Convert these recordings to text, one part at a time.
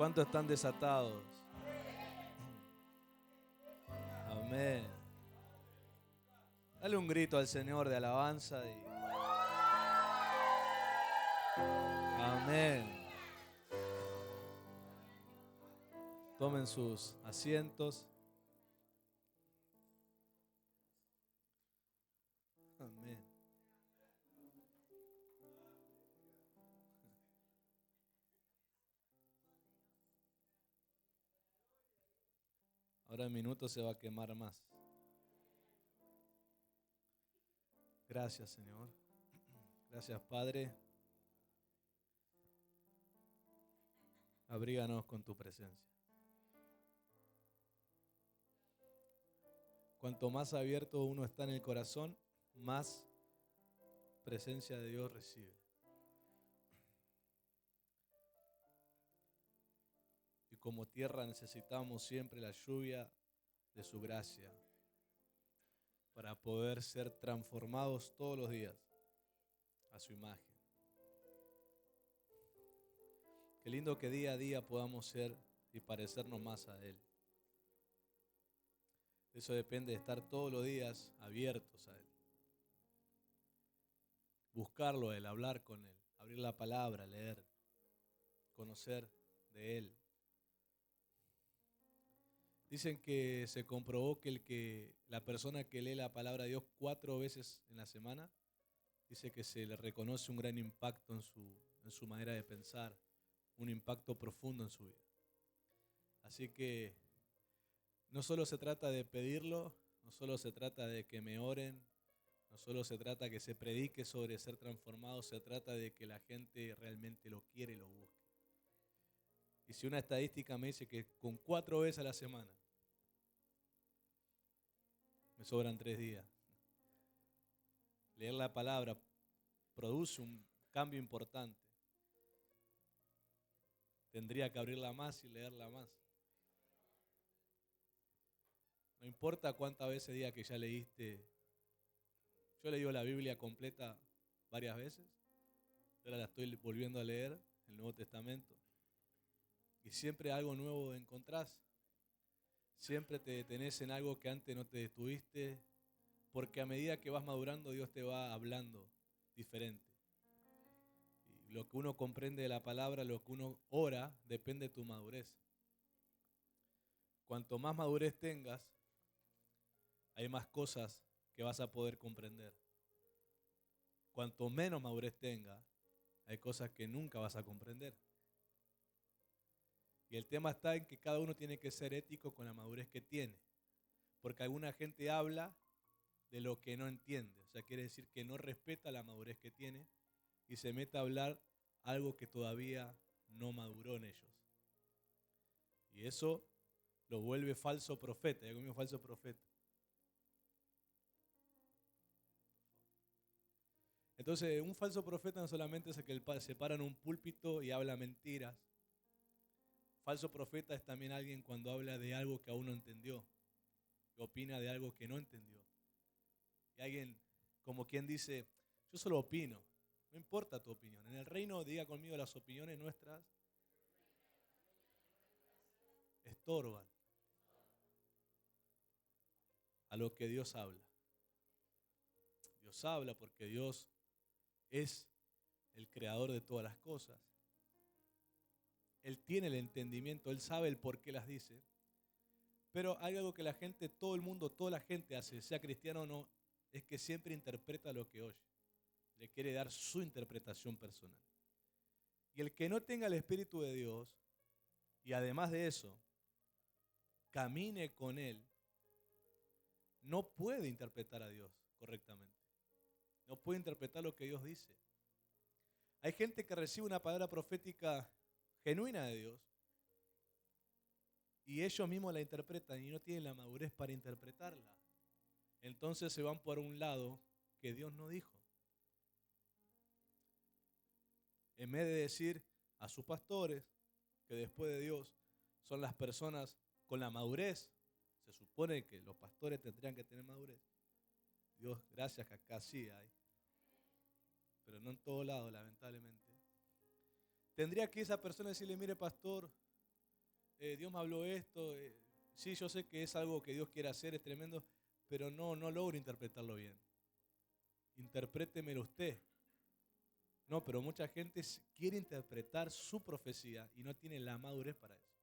¿Cuántos están desatados? Amén. Dale un grito al Señor de alabanza. Amén. Tomen sus asientos. Amén. Ahora en minutos se va a quemar más. Gracias, Señor. Gracias, Padre. Abríganos con tu presencia. Cuanto más abierto uno está en el corazón, más presencia de Dios recibe. Y como tierra necesitamos siempre la lluvia de su gracia para poder ser transformados todos los días a su imagen. Qué lindo que día a día podamos ser y parecernos más a Él. Eso depende de estar todos los días abiertos a Él. Buscarlo a Él, hablar con Él, abrir la palabra, leer, conocer de Él. Dicen que se comprobó que la persona que lee la palabra de Dios 4 veces en la semana, dice que se le reconoce un gran impacto en su manera de pensar, un impacto profundo en su vida. Así que no solo se trata de pedirlo, no solo se trata de que me oren, no solo se trata de que se predique sobre ser transformado, se trata de que la gente realmente lo quiere y lo busque. Y si una estadística me dice que con 4 veces a la semana, me sobran 3 días, leer la palabra produce un cambio importante. Tendría que abrirla más y leerla más. No importa cuántas veces diga que ya leíste. Yo he leído la Biblia completa varias veces. Ahora la estoy volviendo a leer, el Nuevo Testamento. Y siempre algo nuevo encontrás. Siempre te detenés en algo que antes no te detuviste. Porque a medida que vas madurando, Dios te va hablando diferente. Y lo que uno comprende de la palabra, lo que uno ora, depende de tu madurez. Cuanto más madurez tengas, hay más cosas que vas a poder comprender. Cuanto menos madurez tengas, hay cosas que nunca vas a comprender. Y el tema está en que cada uno tiene que ser ético con la madurez que tiene. Porque alguna gente habla de lo que no entiende. O sea, quiere decir que no respeta la madurez que tiene y se mete a hablar algo que todavía no maduró en ellos. Y eso lo vuelve falso profeta. Yo conmigo falso profeta. Entonces, un falso profeta no solamente es el que se para en un púlpito y habla mentiras. Falso profeta es también alguien cuando habla de algo que aún no entendió, que opina de algo que no entendió. Y alguien como quien dice, yo solo opino, no importa tu opinión. En el reino, diga conmigo, las opiniones nuestras estorban a lo que Dios habla. Dios habla porque Dios es el creador de todas las cosas. Él tiene el entendimiento, Él sabe el por qué las dice. Pero hay algo que la gente, todo el mundo, toda la gente hace, sea cristiano o no, es que siempre interpreta lo que oye. Le quiere dar su interpretación personal. Y el que no tenga el Espíritu de Dios, y además de eso, camine con Él, no puede interpretar a Dios correctamente. No puede interpretar lo que Dios dice. Hay gente que recibe una palabra profética genuina de Dios, y ellos mismos la interpretan y no tienen la madurez para interpretarla. Entonces se van por un lado que Dios no dijo. En vez de decir a sus pastores que después de Dios son las personas con la madurez, se supone que los pastores tendrían que tener madurez. Dios, gracias que acá sí hay, pero no en todo lado, lamentablemente. Tendría que esa persona decirle, mire pastor, Dios me habló esto, sí, yo sé que es algo que Dios quiere hacer, es tremendo, pero no logro interpretarlo bien. Interprétemelo usted. No, pero mucha gente quiere interpretar su profecía y no tiene la madurez para eso.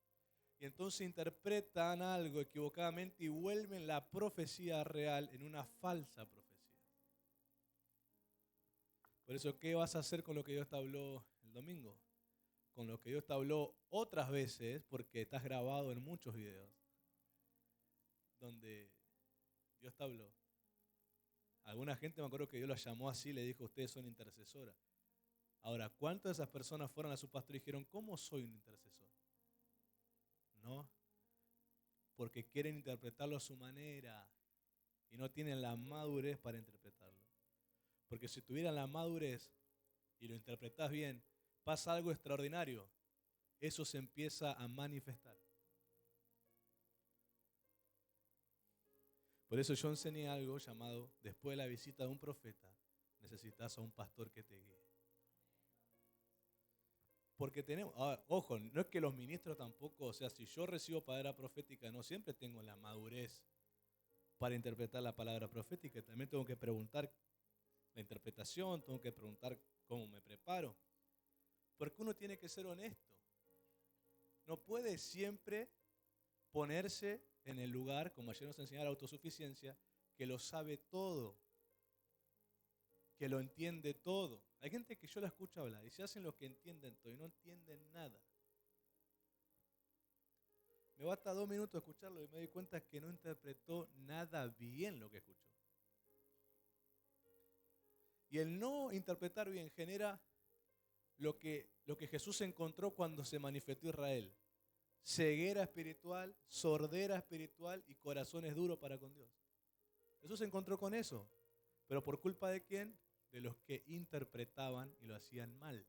Y entonces interpretan algo equivocadamente y vuelven la profecía real en una falsa profecía. Por eso, ¿qué vas a hacer con lo que Dios te habló el domingo? Con lo que Dios te habló otras veces, porque estás grabado en muchos videos, donde Dios te habló. Alguna gente me acuerdo que Dios la llamó así, le dijo, ustedes son intercesoras. Ahora, ¿cuántas de esas personas fueron a su pastor y dijeron, ¿cómo soy un intercesor? No, porque quieren interpretarlo a su manera y no tienen la madurez para interpretarlo. Porque si tuvieran la madurez y lo interpretas bien, pasa algo extraordinario. Eso se empieza a manifestar. Por eso yo enseñé algo llamado, después de la visita de un profeta, necesitas a un pastor que te guíe. Porque tenemos, ojo, no es que los ministros tampoco, o sea, si yo recibo palabra profética, no siempre tengo la madurez para interpretar la palabra profética. También tengo que preguntar la interpretación, tengo que preguntar cómo me preparo. Porque uno tiene que ser honesto. No puede siempre ponerse en el lugar, como ayer nos enseñaba la autosuficiencia, que lo sabe todo, que lo entiende todo. Hay gente que yo la escucho hablar y se hacen los que entienden todo y no entienden nada. Me basta 2 minutos escucharlo y me doy cuenta que no interpretó nada bien lo que escuchó. Y el no interpretar bien genera lo que Jesús encontró cuando se manifestó Israel. Ceguera espiritual, sordera espiritual y corazones duros para con Dios. Jesús se encontró con eso. ¿Pero por culpa de quién? De los que interpretaban y lo hacían mal.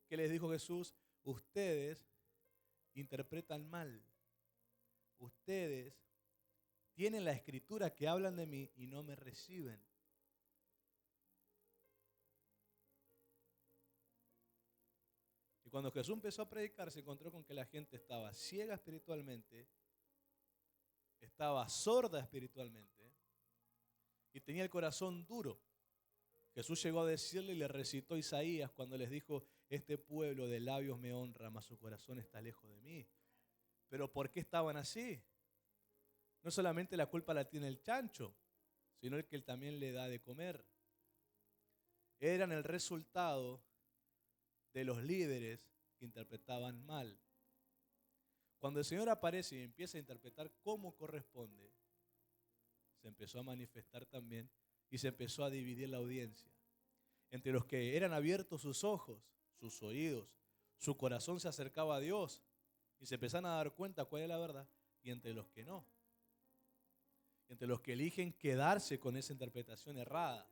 ¿Qué les dijo Jesús? Ustedes interpretan mal. Ustedes tienen la escritura que hablan de mí y no me reciben. Y cuando Jesús empezó a predicar, se encontró con que la gente estaba ciega espiritualmente, estaba sorda espiritualmente y tenía el corazón duro. Jesús llegó a decirle y le recitó Isaías cuando les dijo, este pueblo de labios me honra, mas su corazón está lejos de mí. ¿Pero por qué estaban así? No solamente la culpa la tiene el chancho, sino el que él también le da de comer. Eran el resultado de los líderes que interpretaban mal. Cuando el Señor aparece y empieza a interpretar como corresponde, se empezó a manifestar también y se empezó a dividir la audiencia. Entre los que eran abiertos sus ojos, sus oídos, su corazón se acercaba a Dios y se empezaron a dar cuenta cuál es la verdad, y entre los que no. Entre los que eligen quedarse con esa interpretación errada,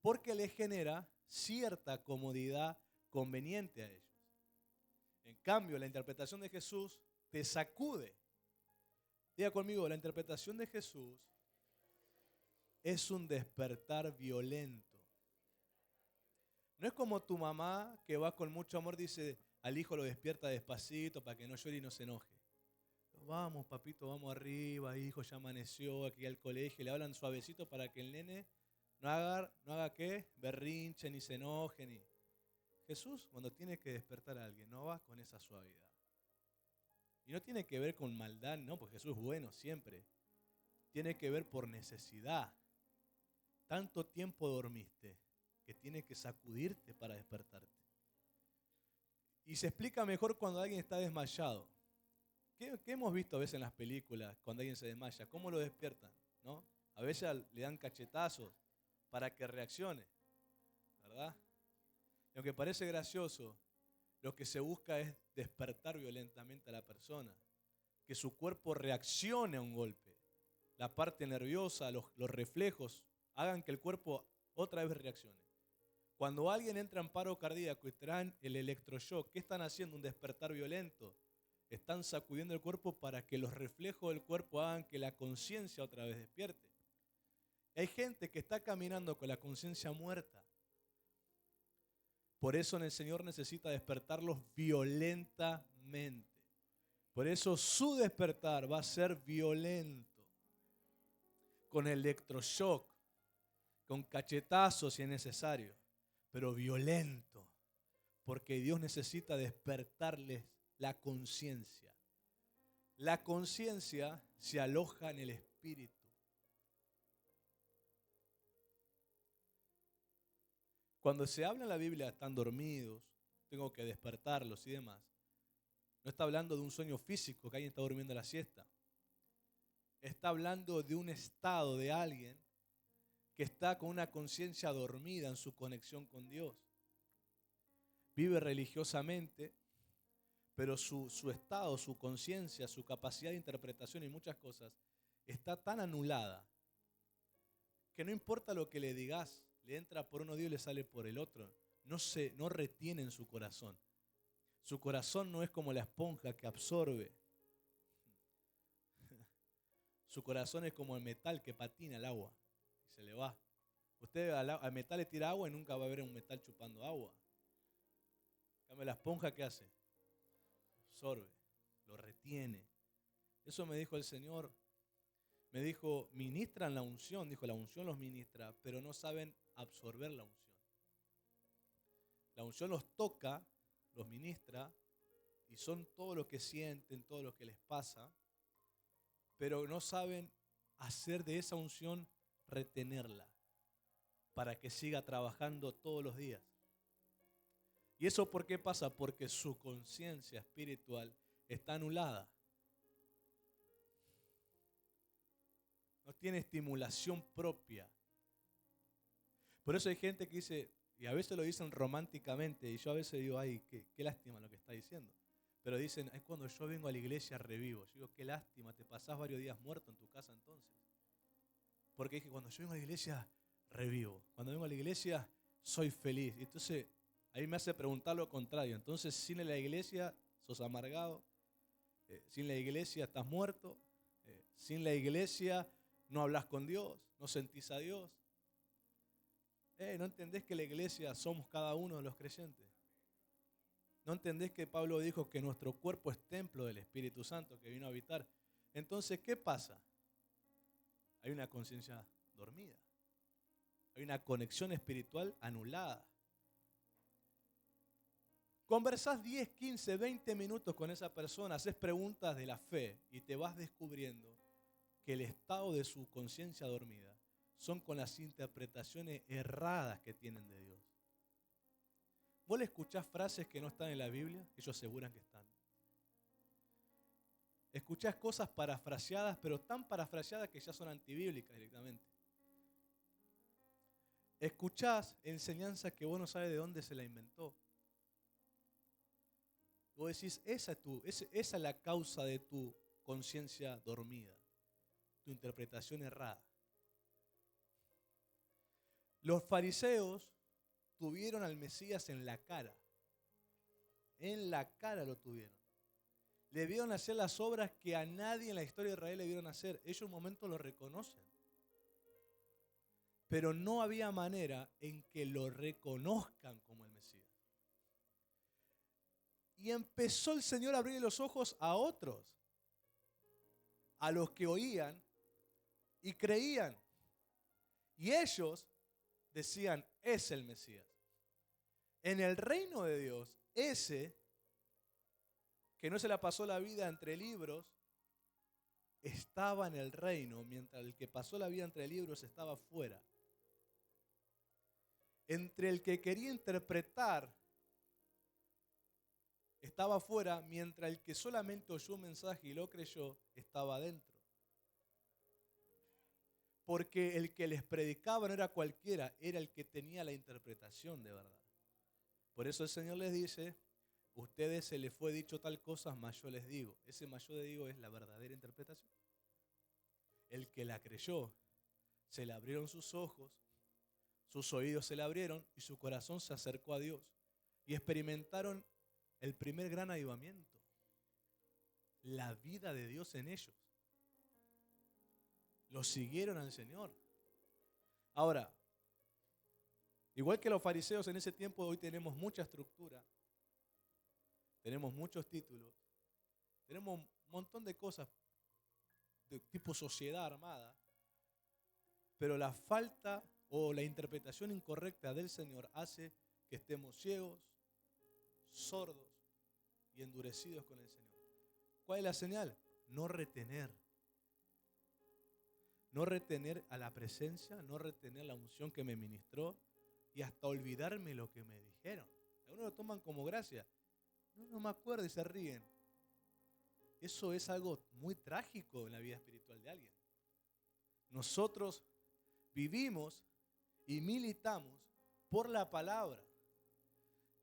porque les genera cierta comodidad conveniente a ellos. En cambio, la interpretación de Jesús te sacude. Diga conmigo, la interpretación de Jesús es un despertar violento. No es como tu mamá que va con mucho amor, dice, al hijo lo despierta despacito para que no llore y no se enoje. Vamos, papito, vamos arriba, hijo, ya amaneció, aquí al colegio. Le hablan suavecito para que el nene no haga ¿qué? Berrinche, ni se enoje. Ni... Jesús, cuando tiene que despertar a alguien, no va con esa suavidad. Y no tiene que ver con maldad, no, porque Jesús es bueno siempre. Tiene que ver por necesidad. Tanto tiempo dormiste que tiene que sacudirte para despertarte. Y se explica mejor cuando alguien está desmayado. ¿Qué hemos visto a veces en las películas cuando alguien se desmaya? ¿Cómo lo despiertan? ¿No? A veces le dan cachetazos para que reaccione, ¿verdad? Y aunque parece gracioso, lo que se busca es despertar violentamente a la persona, que su cuerpo reaccione a un golpe. La parte nerviosa, los reflejos, hagan que el cuerpo otra vez reaccione. Cuando alguien entra en paro cardíaco y traen el electroshock, ¿qué están haciendo? Un despertar violento. Están sacudiendo el cuerpo para que los reflejos del cuerpo hagan que la conciencia otra vez despierte. Hay gente que está caminando con la conciencia muerta. Por eso el Señor necesita despertarlos violentamente. Por eso su despertar va a ser violento, con electroshock, con cachetazos si es necesario, pero violento, porque Dios necesita despertarles la conciencia. La conciencia se aloja en el espíritu. Cuando se habla en la Biblia, están dormidos, tengo que despertarlos y demás. No está hablando de un sueño físico, que alguien está durmiendo la siesta. Está hablando de un estado de alguien que está con una conciencia dormida en su conexión con Dios. Vive religiosamente, pero su estado, su conciencia, su capacidad de interpretación y muchas cosas está tan anulada que no importa lo que le digas, le entra por un oído y le sale por el otro. No retiene en su corazón. Su corazón no es como la esponja que absorbe. Su corazón es como el metal que patina al agua y se le va. Usted al metal le tira agua y nunca va a ver un metal chupando agua. En cambio, la esponja, ¿qué hace? Absorbe, lo retiene. Eso me dijo el Señor. Me dijo, ministran la unción. Dijo, la unción los ministra, pero no saben absorber la unción. La unción los toca, los ministra, y son todo lo que sienten, todo lo que les pasa, pero no saben hacer de esa unción, retenerla, para que siga trabajando todos los días. ¿Y eso por qué pasa? Porque su conciencia espiritual está anulada. No tiene estimulación propia. Por eso hay gente que dice, y a veces lo dicen románticamente, y yo a veces digo, ay, qué lástima lo que está diciendo. Pero dicen, es cuando yo vengo a la iglesia revivo. Yo digo, qué lástima, te pasás varios días muerto en tu casa entonces. Porque dije, cuando yo vengo a la iglesia revivo. Cuando vengo a la iglesia soy feliz. Entonces, ahí me hace preguntar lo contrario. Entonces, sin la iglesia sos amargado. Sin la iglesia estás muerto. Sin la iglesia no hablas con Dios, no sentís a Dios. ¿No entendés que la iglesia somos cada uno de los creyentes? ¿No entendés que Pablo dijo que nuestro cuerpo es templo del Espíritu Santo que vino a habitar? Entonces, ¿qué pasa? Hay una conciencia dormida. Hay una conexión espiritual anulada. Conversás 10, 15, 20 minutos con esa persona, haces preguntas de la fe y te vas descubriendo que el estado de su conciencia dormida son con las interpretaciones erradas que tienen de Dios. ¿Vos le escuchás frases que no están en la Biblia? Ellos aseguran que están. Escuchás cosas parafraseadas, pero tan parafraseadas que ya son antibíblicas directamente. Escuchás enseñanzas que vos no sabés de dónde se la inventó. Vos decís, esa es la causa de tu conciencia dormida, tu interpretación errada. Los fariseos tuvieron al Mesías en la cara. En la cara lo tuvieron. Le vieron hacer las obras que a nadie en la historia de Israel le vieron hacer. Ellos en un momento lo reconocen. Pero no había manera en que lo reconozcan como el Mesías. Y empezó el Señor a abrir los ojos a otros, a los que oían y creían. Y ellos decían, es el Mesías. En el reino de Dios, ese que no se la pasó la vida entre libros, estaba en el reino, mientras el que pasó la vida entre libros estaba fuera. Entre el que quería interpretar estaba fuera, mientras el que solamente oyó un mensaje y lo creyó estaba adentro. Porque el que les predicaba no era cualquiera, era el que tenía la interpretación de verdad. Por eso el Señor les dice, ustedes se les fue dicho tal cosa, mas yo les digo. Ese mas yo les digo es la verdadera interpretación. El que la creyó, se le abrieron sus ojos, sus oídos se le abrieron y su corazón se acercó a Dios. Y experimentaron el primer gran avivamiento. La vida de Dios en ellos. Los siguieron al Señor. Ahora, igual que los fariseos en ese tiempo, hoy tenemos mucha estructura, tenemos muchos títulos, tenemos un montón de cosas de tipo sociedad armada, pero la falta o la interpretación incorrecta del Señor hace que estemos ciegos, sordos y endurecidos con el Señor. ¿Cuál es la señal? No retener. No retener a la presencia, no retener la unción que me ministró y hasta olvidarme lo que me dijeron. Algunos lo toman como gracia. No me acuerdo y se ríen. Eso es algo muy trágico en la vida espiritual de alguien. Nosotros vivimos y militamos por la palabra.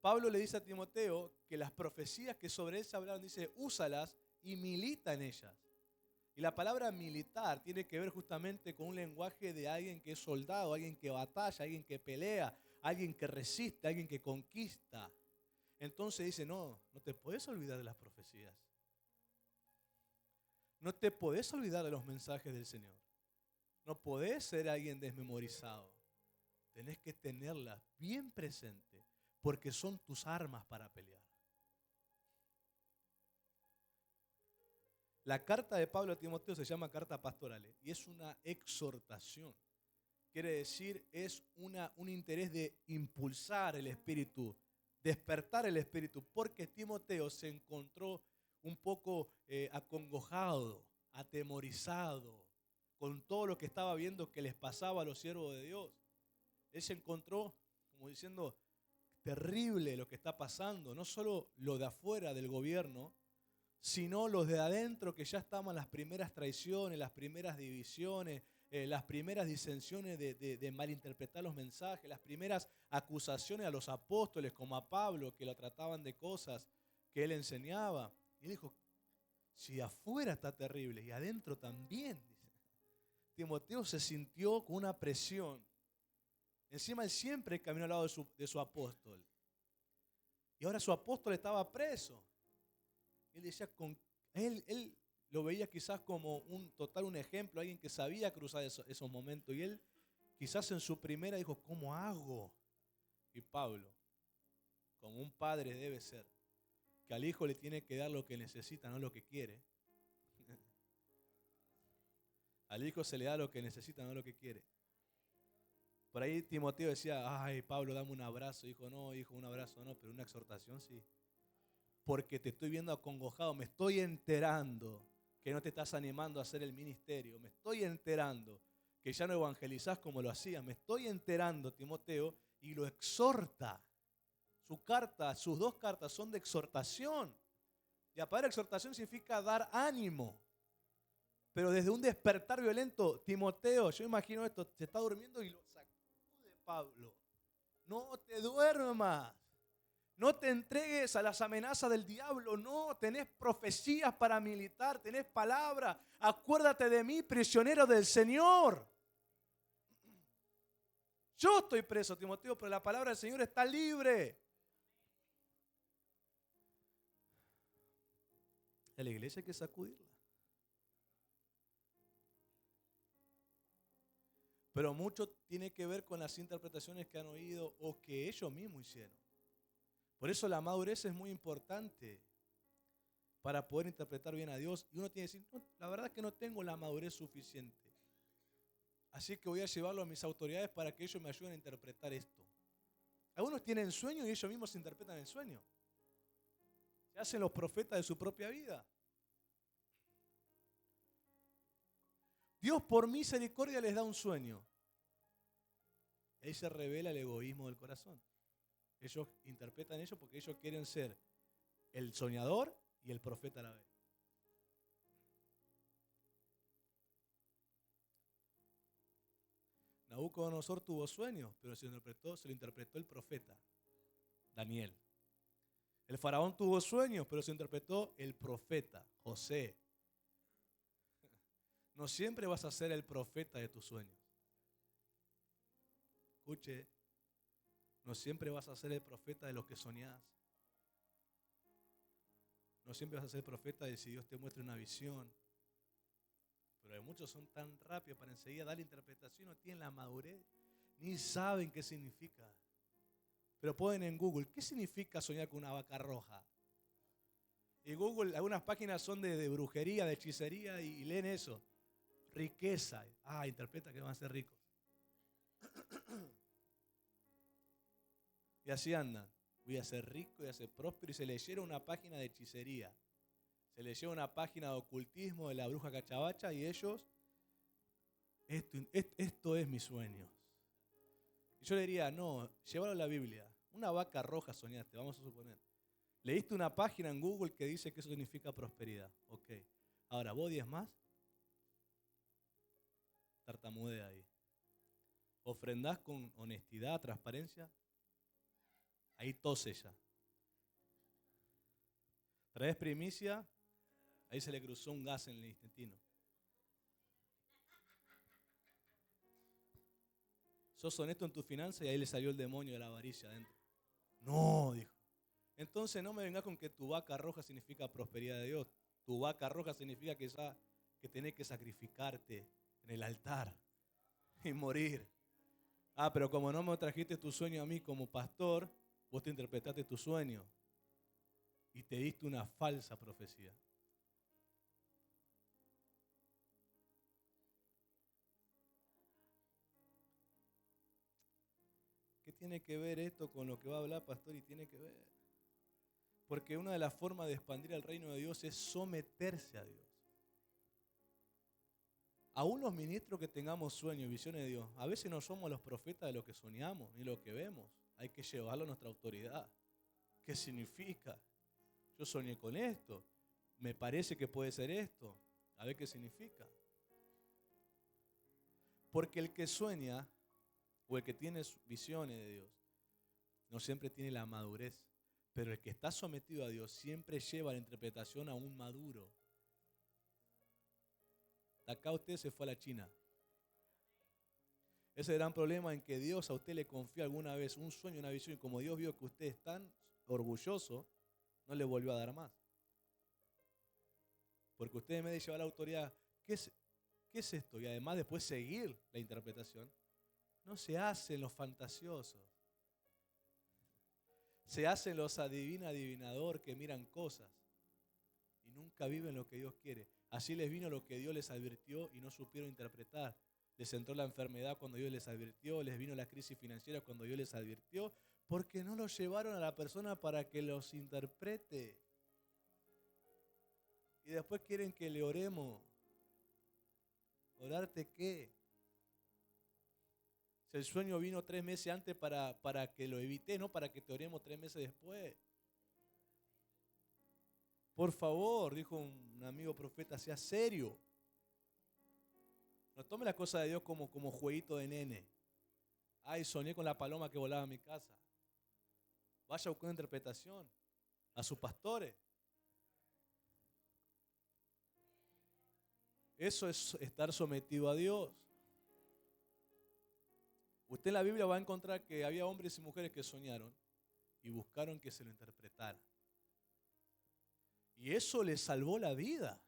Pablo le dice a Timoteo que las profecías que sobre él se hablaron, dice, úsalas y milita en ellas. Y la palabra militar tiene que ver justamente con un lenguaje de alguien que es soldado, alguien que batalla, alguien que pelea, alguien que resiste, alguien que conquista. Entonces dice, no te puedes olvidar de las profecías. No te podés olvidar de los mensajes del Señor. No podés ser alguien desmemorizado. Tenés que tenerlas bien presentes porque son tus armas para pelear. La carta de Pablo a Timoteo se llama carta pastoral y es una exhortación. Quiere decir, es un interés de impulsar el espíritu, despertar el espíritu, porque Timoteo se encontró un poco acongojado, atemorizado, con todo lo que estaba viendo que les pasaba a los siervos de Dios. Él se encontró como diciendo, terrible lo que está pasando, no solo lo de afuera del gobierno, sino los de adentro, que ya estaban las primeras traiciones, las primeras divisiones, las primeras disensiones de malinterpretar los mensajes, las primeras acusaciones a los apóstoles como a Pablo, que lo trataban de cosas que él enseñaba. Y él dijo, si afuera está terrible y adentro también, dice. Timoteo se sintió con una presión. Encima él siempre caminó al lado de su apóstol. Y ahora su apóstol estaba preso. Él decía, él lo veía quizás como un ejemplo, alguien que sabía cruzar esos momentos. Y él quizás en su primera dijo, ¿cómo hago? Y Pablo, como un padre debe ser, que al hijo le tiene que dar lo que necesita, no lo que quiere. Al hijo se le da lo que necesita, no lo que quiere. Por ahí Timoteo decía, ay, Pablo, dame un abrazo. Dijo, no, hijo, un abrazo no, pero una exhortación sí. Porque te estoy viendo acongojado, me estoy enterando que no te estás animando a hacer el ministerio, me estoy enterando que ya no evangelizás como lo hacías, me estoy enterando, Timoteo, y lo exhorta. Su carta, sus dos cartas son de exhortación. Y la palabra exhortación significa dar ánimo. Pero desde un despertar violento, Timoteo, yo imagino esto, se está durmiendo y lo sacude Pablo. No te duermas. No te entregues a las amenazas del diablo, no, tenés profecías para militar, tenés palabra. Acuérdate de mí, prisionero del Señor. Yo estoy preso, Timoteo, pero la palabra del Señor está libre. A la iglesia hay que sacudirla. Pero mucho tiene que ver con las interpretaciones que han oído o que ellos mismos hicieron. Por eso la madurez es muy importante para poder interpretar bien a Dios. Y uno tiene que decir, no, la verdad es que no tengo la madurez suficiente. Así que voy a llevarlo a mis autoridades para que ellos me ayuden a interpretar esto. Algunos tienen sueños y ellos mismos interpretan el sueño. Se hacen los profetas de su propia vida. Dios por misericordia les da un sueño. Ahí se revela el egoísmo del corazón. Ellos interpretan ello porque ellos quieren ser el soñador y el profeta a la vez. Nabucodonosor tuvo sueños, pero se lo interpretó el profeta, Daniel. El faraón tuvo sueños, pero se interpretó el profeta, José. No siempre vas a ser el profeta de tus sueños. Escuche, no siempre vas a ser el profeta de lo que soñás. No siempre vas a ser el profeta de si Dios te muestra una visión. Pero muchos son tan rápidos para enseguida dar la interpretación, no tienen la madurez, ni saben qué significa. Pero ponen en Google, ¿qué significa soñar con una vaca roja? Y Google, algunas páginas son de brujería, de hechicería y leen eso. Riqueza. Interpreta que van a ser ricos. Y así andan. Voy a ser rico, voy a ser próspero. Y se leyeron una página de hechicería. Se leyeron una página de ocultismo de la bruja cachabacha y ellos, esto es mi sueño. Y yo le diría, no, llévalo a la Biblia. Una vaca roja soñaste, vamos a suponer. Leíste una página en Google que dice que eso significa prosperidad. Ok. Ahora, ¿vos diezmás? Tartamudea ahí. ¿Ofrendás con honestidad, transparencia? Ahí tose ya. ¿Traes primicia? Ahí se le cruzó un gas en el intestino. ¿Sos honesto en tu finanza? Y ahí le salió el demonio de la avaricia adentro. No, dijo. Entonces no me vengas con que tu vaca roja significa prosperidad de Dios. Tu vaca roja significa que tenés que sacrificarte en el altar y morir. Pero como no me trajiste tu sueño a mí como pastor, vos te interpretaste tu sueño y te diste una falsa profecía. ¿Qué tiene que ver esto con lo que va a hablar, pastor? Y tiene que ver. Porque una de las formas de expandir el reino de Dios es someterse a Dios. Aún los ministros que tengamos sueños y visiones de Dios, a veces no somos los profetas de lo que soñamos ni lo que vemos. Hay que llevarlo a nuestra autoridad. ¿Qué significa? Yo soñé con esto. Me parece que puede ser esto. A ver qué significa. Porque el que sueña o el que tiene visiones de Dios no siempre tiene la madurez. Pero el que está sometido a Dios siempre lleva la interpretación a un maduro. Acá usted se fue a la China. Ese gran problema en que Dios a usted le confió alguna vez un sueño, una visión, y como Dios vio que usted es tan orgulloso, no le volvió a dar más. Porque usted en vez de llevar la autoridad, ¿qué es esto? Y además después seguir la interpretación, no se hacen los fantasiosos. Se hacen los adivinador que miran cosas y nunca viven lo que Dios quiere. Así les vino lo que Dios les advirtió y no supieron interpretar. Les entró la enfermedad cuando Dios les advirtió, les vino la crisis financiera cuando Dios les advirtió, porque no los llevaron a la persona para que los interprete. Y después quieren que le oremos. ¿Orarte qué? Si el sueño vino 3 meses antes para que lo evite, no para que te oremos 3 meses después. Por favor, dijo un amigo profeta, sea serio. No tome la cosa de Dios como jueguito de nene. Soñé con la paloma que volaba a mi casa. Vaya a buscar una interpretación a sus pastores. Eso es estar sometido a Dios. Usted en la Biblia va a encontrar que había hombres y mujeres que soñaron y buscaron que se lo interpretara. Y eso le salvó la vida,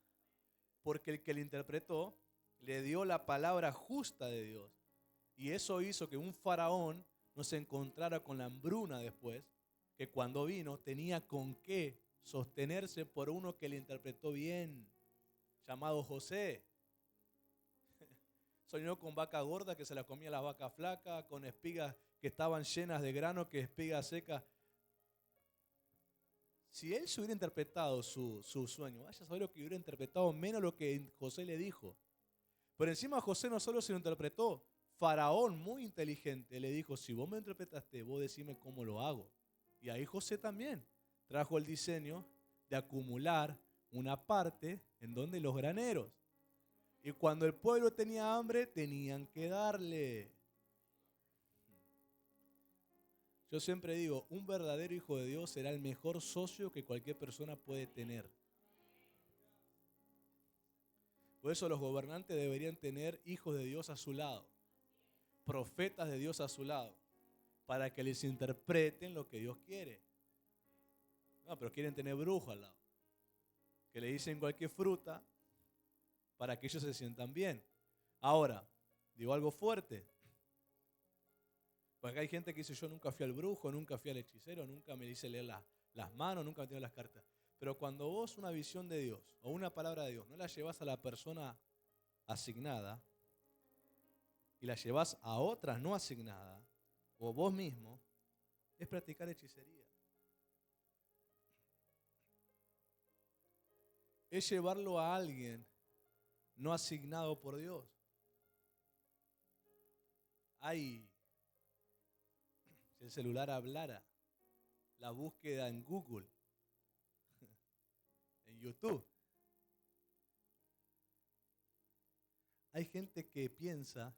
porque el que le interpretó le dio la palabra justa de Dios. Y eso hizo que un faraón no se encontrara con la hambruna después, que cuando vino tenía con qué sostenerse por uno que le interpretó bien, llamado José. Soñó con vaca gorda que se la comía la vaca flaca, con espigas que estaban llenas de grano, que espigas secas. Si él se hubiera interpretado su sueño, vaya a saber lo que hubiera interpretado menos lo que José le dijo. Por encima José no solo se lo interpretó, Faraón, muy inteligente, le dijo, si vos me interpretaste, vos decime cómo lo hago. Y ahí José también trajo el diseño de acumular una parte en donde los graneros. Y cuando el pueblo tenía hambre, tenían que darle. Yo siempre digo, un verdadero hijo de Dios será el mejor socio que cualquier persona puede tener. Por eso los gobernantes deberían tener hijos de Dios a su lado, profetas de Dios a su lado, para que les interpreten lo que Dios quiere. No, pero quieren tener brujo al lado, que le dicen cualquier fruta para que ellos se sientan bien. Ahora, digo algo fuerte. Porque hay gente que dice, yo nunca fui al brujo, nunca fui al hechicero, nunca me hice leer las manos, nunca me tiré las cartas. Pero cuando vos una visión de Dios o una palabra de Dios no la llevas a la persona asignada y la llevas a otras no asignadas o vos mismo, es practicar hechicería. Es llevarlo a alguien no asignado por Dios. Ay, si el celular hablara, la búsqueda en Google, en YouTube. Hay gente que piensa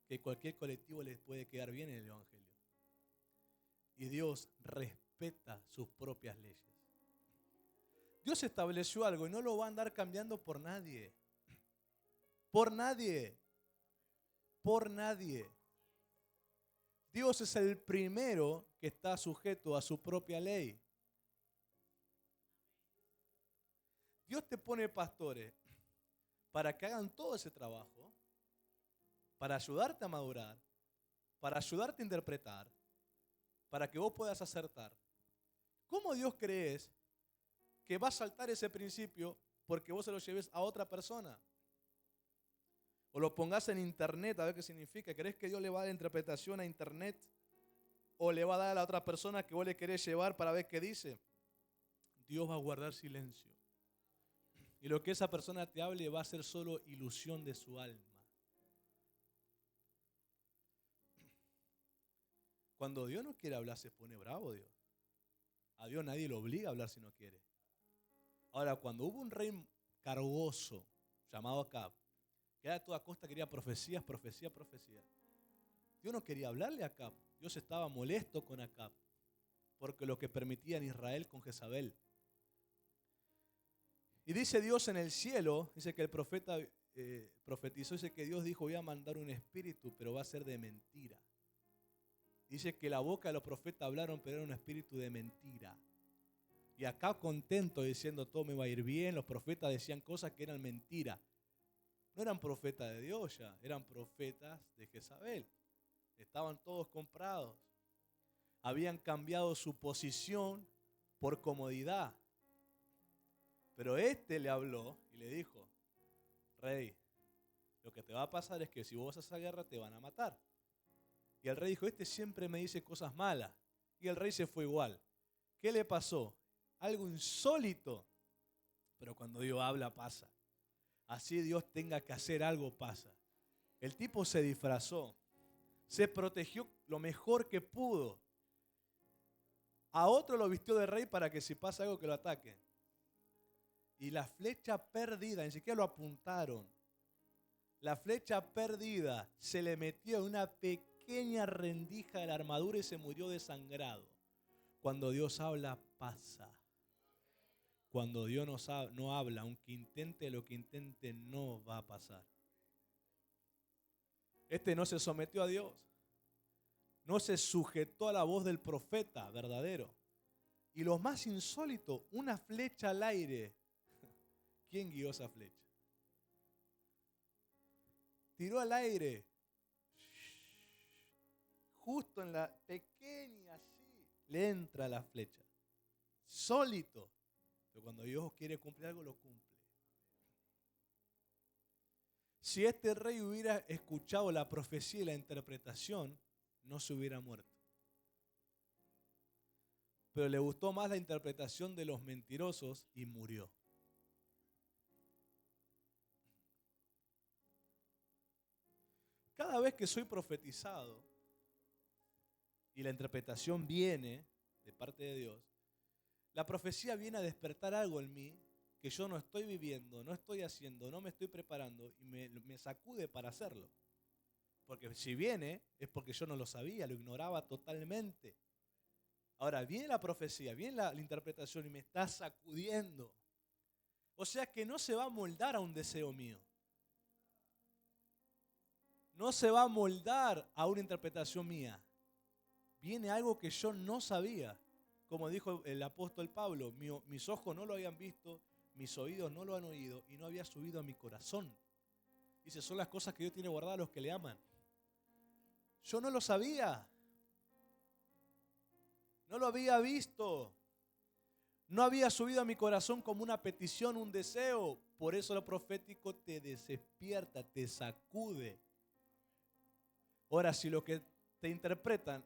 que cualquier colectivo les puede quedar bien en el Evangelio. Y Dios respeta sus propias leyes. Dios estableció algo y no lo va a andar cambiando por nadie. Por nadie. Por nadie. Dios es el primero que está sujeto a su propia ley. Dios te pone pastores para que hagan todo ese trabajo, para ayudarte a madurar, para ayudarte a interpretar, para que vos puedas acertar. ¿Cómo Dios crees que va a saltar ese principio porque vos se lo lleves a otra persona? O lo pongas en internet a ver qué significa. ¿Crees que Dios le va a dar interpretación a internet? ¿O le va a dar a la otra persona que vos le querés llevar para ver qué dice? Dios va a guardar silencio. Y lo que esa persona te hable va a ser solo ilusión de su alma. Cuando Dios no quiere hablar, se pone bravo Dios. A Dios nadie lo obliga a hablar si no quiere. Ahora, cuando hubo un rey cargoso llamado Acab, que a toda costa quería profecías, profecías, profecías. Dios no quería hablarle a Acab. Dios estaba molesto con Acab, porque lo que permitía en Israel con Jezabel. Y dice Dios en el cielo, dice que el profeta profetizó, dice que Dios dijo, voy a mandar un espíritu, pero va a ser de mentira. Dice que la boca de los profetas hablaron, pero era un espíritu de mentira. Y acá contento diciendo todo me va a ir bien, los profetas decían cosas que eran mentira. No eran profetas de Dios ya, eran profetas de Jezabel. Estaban todos comprados. Habían cambiado su posición por comodidad. Pero este le habló y le dijo, rey, lo que te va a pasar es que si vos vas a esa guerra te van a matar. Y el rey dijo, este siempre me dice cosas malas. Y el rey se fue igual. ¿Qué le pasó? Algo insólito. Pero cuando Dios habla pasa. Así Dios tenga que hacer algo pasa. El tipo se disfrazó. Se protegió lo mejor que pudo. A otro lo vistió de rey para que si pasa algo que lo ataquen. Y la flecha perdida, ni siquiera lo apuntaron. La flecha perdida se le metió en una pequeña rendija de la armadura y se murió desangrado. Cuando Dios habla, pasa. Cuando Dios no habla, aunque intente lo que intente, no va a pasar. Este no se sometió a Dios. No se sujetó a la voz del profeta verdadero. Y lo más insólito, una flecha al aire. ¿Quién guió esa flecha? Tiró al aire. Justo en la pequeña así, le entra la flecha. Sólito. Pero cuando Dios quiere cumplir algo, lo cumple. Si este rey hubiera escuchado la profecía y la interpretación, no se hubiera muerto. Pero le gustó más la interpretación de los mentirosos y murió. Cada vez que soy profetizado y la interpretación viene de parte de Dios, la profecía viene a despertar algo en mí que yo no estoy viviendo, no estoy haciendo, no me estoy preparando y me sacude para hacerlo. Porque si viene es porque yo no lo sabía, lo ignoraba totalmente. Ahora viene la profecía, viene la interpretación y me está sacudiendo. O sea que no se va a moldar a un deseo mío. No se va a moldar a una interpretación mía. Viene algo que yo no sabía. Como dijo el apóstol Pablo, mis ojos no lo habían visto, mis oídos no lo han oído y no había subido a mi corazón. Dice, son las cosas que Dios tiene guardadas a los que le aman. Yo no lo sabía. No lo había visto. No había subido a mi corazón como una petición, un deseo. Por eso lo profético te despierta, te sacude. Ahora, si lo que te interpretan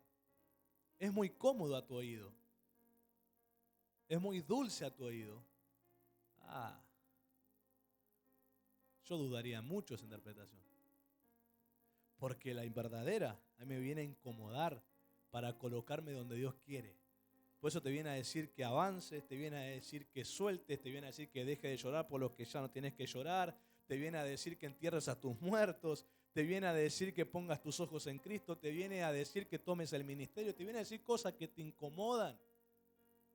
es muy cómodo a tu oído, es muy dulce a tu oído, yo dudaría mucho esa interpretación. Porque la verdadera a mí me viene a incomodar para colocarme donde Dios quiere. Por eso te viene a decir que avances, te viene a decir que sueltes, te viene a decir que dejes de llorar por los que ya no tienes que llorar, te viene a decir que entierres a tus muertos, te viene a decir que pongas tus ojos en Cristo, te viene a decir que tomes el ministerio, te viene a decir cosas que te incomodan,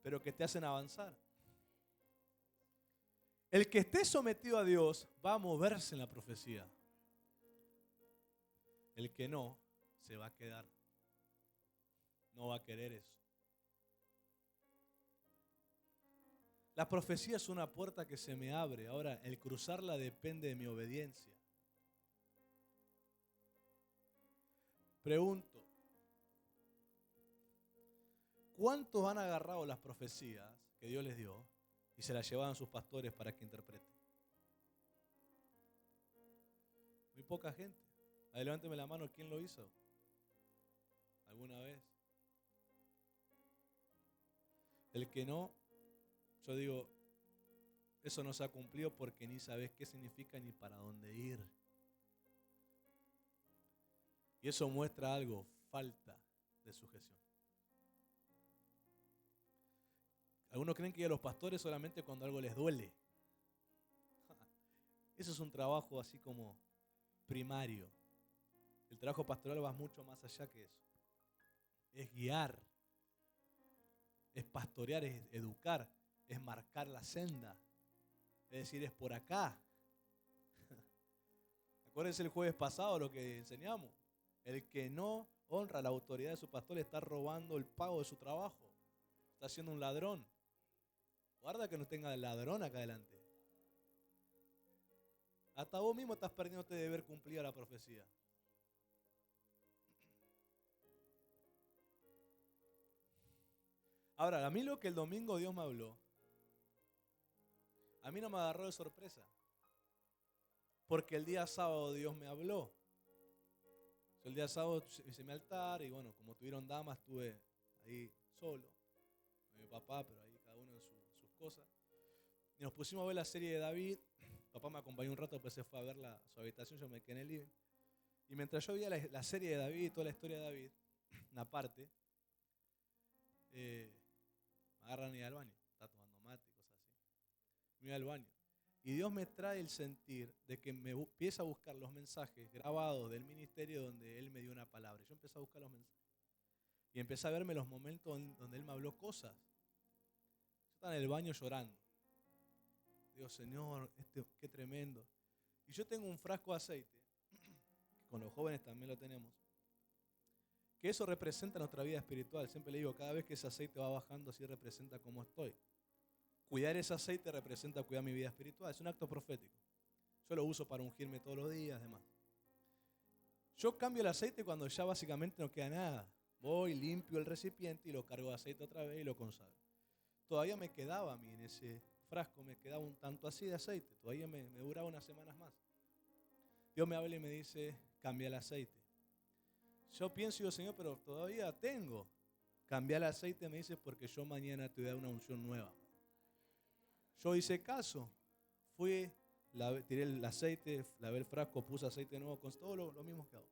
pero que te hacen avanzar. El que esté sometido a Dios va a moverse en la profecía. El que no, se va a quedar. No va a querer eso. La profecía es una puerta que se me abre. Ahora, el cruzarla depende de mi obediencia. Pregunto, ¿cuántos han agarrado las profecías que Dios les dio y se las llevaban a sus pastores para que interpreten? Muy poca gente. Ahí levánteme la mano, ¿quién lo hizo? ¿Alguna vez? El que no, yo digo, eso no se ha cumplido porque ni sabes qué significa ni para dónde ir. Y eso muestra algo, falta de sujeción. Algunos creen que ir a los pastores solamente cuando algo les duele. Eso es un trabajo así como primario. El trabajo pastoral va mucho más allá que eso. Es guiar, es pastorear, es educar, es marcar la senda. Es decir, es por acá. Acuérdense el jueves pasado lo que enseñamos. El que no honra la autoridad de su pastor está robando el pago de su trabajo. Está siendo un ladrón. Guarda que no tenga el ladrón acá adelante. Hasta vos mismo estás perdiéndote de deber cumplir la profecía. Ahora, a mí lo que el domingo Dios me habló, a mí no me agarró de sorpresa. Porque el día sábado Dios me habló. El día sábado hice mi altar y bueno, como tuvieron damas, estuve ahí solo. Con mi papá, pero ahí cada uno en sus cosas. Y nos pusimos a ver la serie de David. Papá me acompañó un rato, después se fue a ver su habitación, yo me quedé en el living. Y mientras yo veía la serie de David, toda la historia de David, una parte, me agarran y ir al baño. Está tomando mate y cosas así. Me voy al baño. Y Dios me trae el sentir de que me empieza a buscar los mensajes grabados del ministerio donde Él me dio una palabra. Yo empecé a buscar los mensajes. Y empecé a verme los momentos donde Él me habló cosas. Yo estaba en el baño llorando. Digo, Señor, qué tremendo. Y yo tengo un frasco de aceite, que con los jóvenes también lo tenemos, que eso representa nuestra vida espiritual. Siempre le digo, cada vez que ese aceite va bajando, así representa cómo estoy. Cuidar ese aceite representa cuidar mi vida espiritual. Es un acto profético. Yo lo uso para ungirme todos los días, demás. Yo cambio el aceite cuando ya básicamente no queda nada. Voy, limpio el recipiente y lo cargo de aceite otra vez y lo consagro. Todavía me quedaba a mí en ese frasco, me quedaba un tanto así de aceite. Todavía me duraba unas semanas más. Dios me habla y me dice, cambia el aceite. Yo pienso y digo, Señor, pero todavía tengo. Cambia el aceite, me dice, porque yo mañana te voy a dar una unción nueva. Yo hice caso. Fui, tiré el aceite, lavé el frasco, puse aceite nuevo, con todo lo mismo que hago.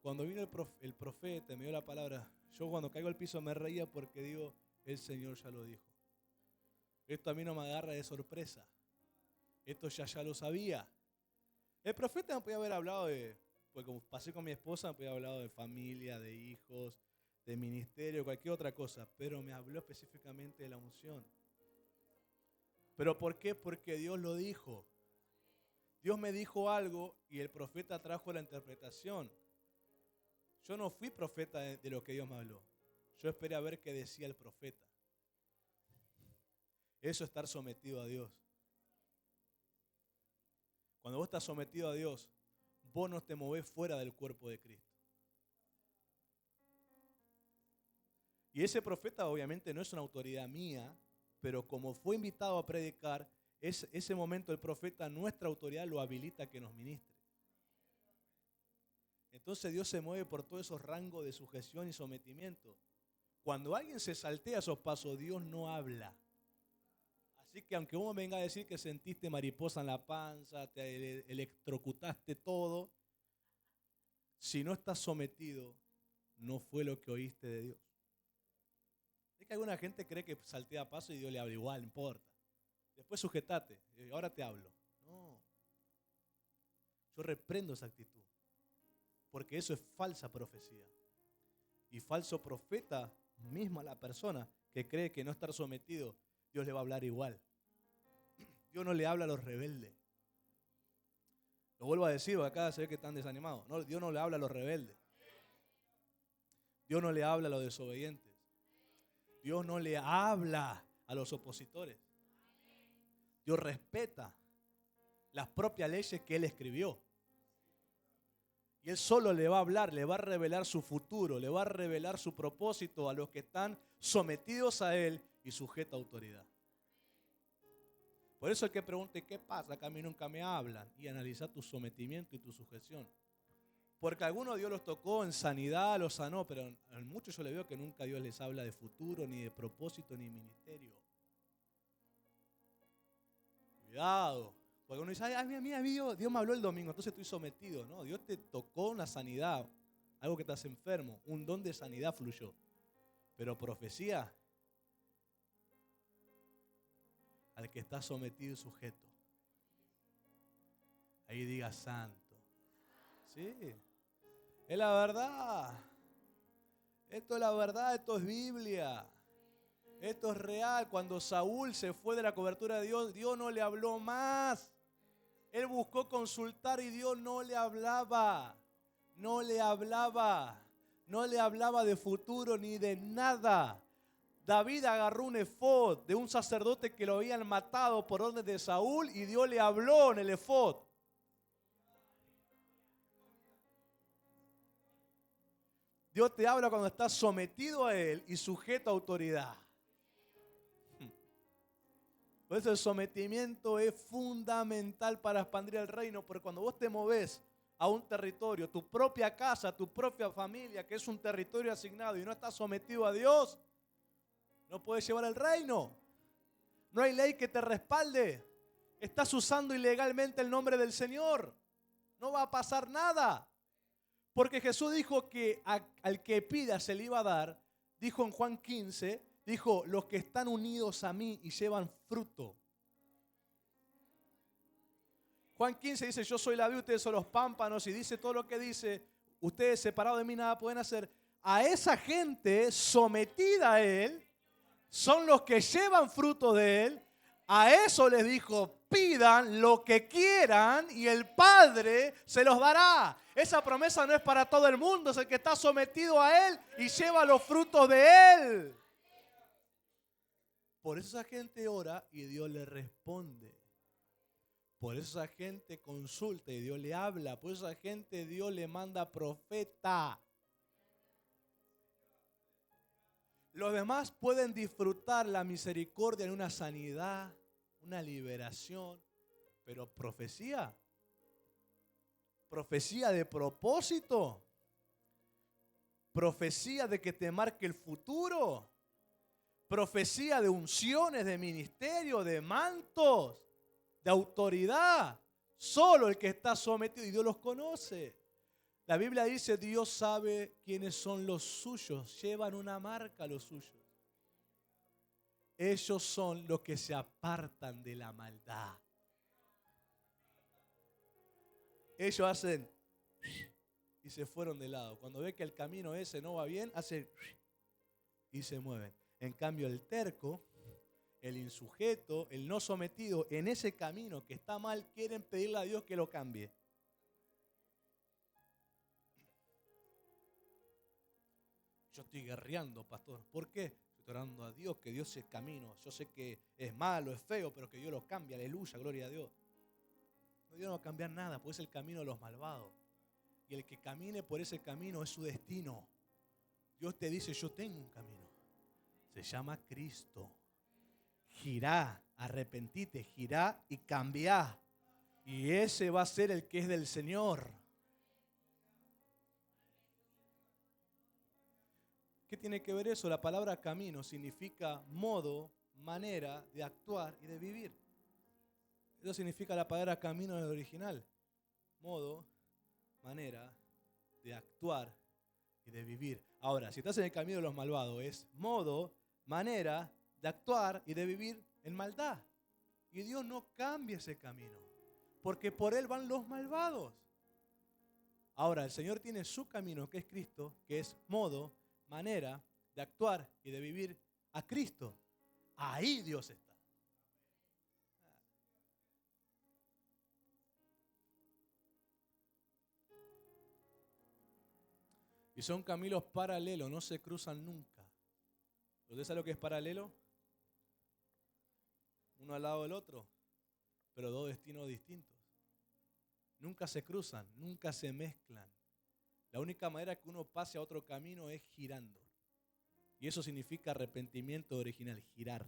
Cuando vino el profeta, me dio la palabra, yo cuando caigo al piso me reía porque digo, el Señor ya lo dijo. Esto a mí no me agarra de sorpresa. Esto ya lo sabía. El profeta me podía haber hablado pues como pasé con mi esposa, me podía haber hablado de familia, de hijos, de ministerio, cualquier otra cosa, pero me habló específicamente de la unción. ¿Pero por qué? Porque Dios lo dijo. Dios me dijo algo y el profeta trajo la interpretación. Yo no fui profeta de lo que Dios me habló. Yo esperé a ver qué decía el profeta. Eso es estar sometido a Dios. Cuando vos estás sometido a Dios, vos no te movés fuera del cuerpo de Cristo. Y ese profeta obviamente no es una autoridad mía, pero como fue invitado a predicar, ese momento el profeta, nuestra autoridad lo habilita a que nos ministre. Entonces Dios se mueve por todos esos rangos de sujeción y sometimiento. Cuando alguien se saltea esos pasos, Dios no habla. Así que aunque uno venga a decir que sentiste mariposa en la panza, te electrocutaste todo, si no estás sometido, no fue lo que oíste de Dios. Es que alguna gente cree que saltea paso y Dios le habla igual, no importa. Después sujetate, y ahora te hablo. No, yo reprendo esa actitud, porque eso es falsa profecía. Y falso profeta, misma la persona que cree que no estar sometido, Dios le va a hablar igual. Dios no le habla a los rebeldes. Lo vuelvo a decir, porque acá se ve que están desanimados. No, Dios no le habla a los rebeldes. Dios no le habla a los desobedientes. Dios no le habla a los opositores. Dios respeta las propias leyes que Él escribió. Y Él solo le va a hablar, le va a revelar su futuro, le va a revelar su propósito a los que están sometidos a Él y sujetos a autoridad. Por eso el que pregunte, ¿qué pasa? Que a mí nunca me hablan. Y analiza tu sometimiento y tu sujeción. Porque a algunos Dios los tocó en sanidad, los sanó, pero en muchos yo le veo que nunca Dios les habla de futuro, ni de propósito, ni ministerio. Cuidado. Porque uno dice, ay, a mí Dios me habló el domingo, entonces estoy sometido. No, Dios te tocó una sanidad, algo que estás enfermo, un don de sanidad fluyó. Pero profecía, al que está sometido y sujeto. Ahí diga santo. Sí, es la verdad. Esto es la verdad, esto es Biblia. Esto es real. Cuando Saúl se fue de la cobertura de Dios, Dios no le habló más. Él buscó consultar y Dios no le hablaba. No le hablaba. No le hablaba de futuro ni de nada. David agarró un efod de un sacerdote que lo habían matado por orden de Saúl y Dios le habló en el efod. Dios te habla cuando estás sometido a Él y sujeto a autoridad. Por eso el sometimiento es fundamental para expandir el reino, porque cuando vos te movés a un territorio, tu propia casa, tu propia familia, que es un territorio asignado y no estás sometido a Dios, no puedes llevar el reino. No hay ley que te respalde. Estás usando ilegalmente el nombre del Señor. No va a pasar nada. Porque Jesús dijo que al que pida se le iba a dar. Dijo en Juan 15, dijo, los que están unidos a mí y llevan fruto. Juan 15 dice, yo soy la vid, ustedes son los pámpanos. Y dice todo lo que dice, ustedes separados de mí nada pueden hacer. A esa gente sometida a Él, son los que llevan fruto de Él. A eso les dijo, pidan lo que quieran y el Padre se los dará. Esa promesa no es para todo el mundo, es el que está sometido a Él y lleva los frutos de Él. Por eso esa gente ora y Dios le responde. Por eso esa gente consulta y Dios le habla. Por eso esa gente Dios le manda profeta. Los demás pueden disfrutar la misericordia en una sanidad, una liberación, pero profecía de propósito, profecía de que te marque el futuro, profecía de unciones, de ministerio, de mantos, de autoridad. Solo el que está sometido y Dios los conoce. La Biblia dice, Dios sabe quiénes son los suyos, llevan una marca los suyos. Ellos son los que se apartan de la maldad. Ellos hacen y se fueron de lado. Cuando ve que el camino ese no va bien, hacen y se mueven. En cambio el terco, el insujeto, el no sometido, en ese camino que está mal, quieren pedirle a Dios que lo cambie. Yo estoy guerreando, pastor. ¿Por qué? Estoy orando a Dios, que Dios es camino. Yo sé que es malo, es feo, pero que Dios lo cambie. Aleluya, gloria a Dios. No, Dios no va a cambiar nada, porque es el camino de los malvados. Y el que camine por ese camino es su destino. Dios te dice, yo tengo un camino. Se llama Cristo. Girá, arrepentite, girá y cambiá. Y ese va a ser el que es del Señor. ¿Qué tiene que ver eso? La palabra camino significa modo, manera de actuar y de vivir. Eso significa la palabra camino en el original. Modo, manera de actuar y de vivir. Ahora, si estás en el camino de los malvados, es modo, manera de actuar y de vivir en maldad. Y Dios no cambia ese camino, porque por Él van los malvados. Ahora, el Señor tiene su camino, que es Cristo, que es modo, manera de actuar y de vivir a Cristo. Ahí Dios está. Y son caminos paralelos, no se cruzan nunca. ¿Usted sabe lo que es paralelo? Uno al lado del otro, pero dos destinos distintos. Nunca se cruzan, nunca se mezclan. La única manera que uno pase a otro camino es girando. Y eso significa arrepentimiento original, girar.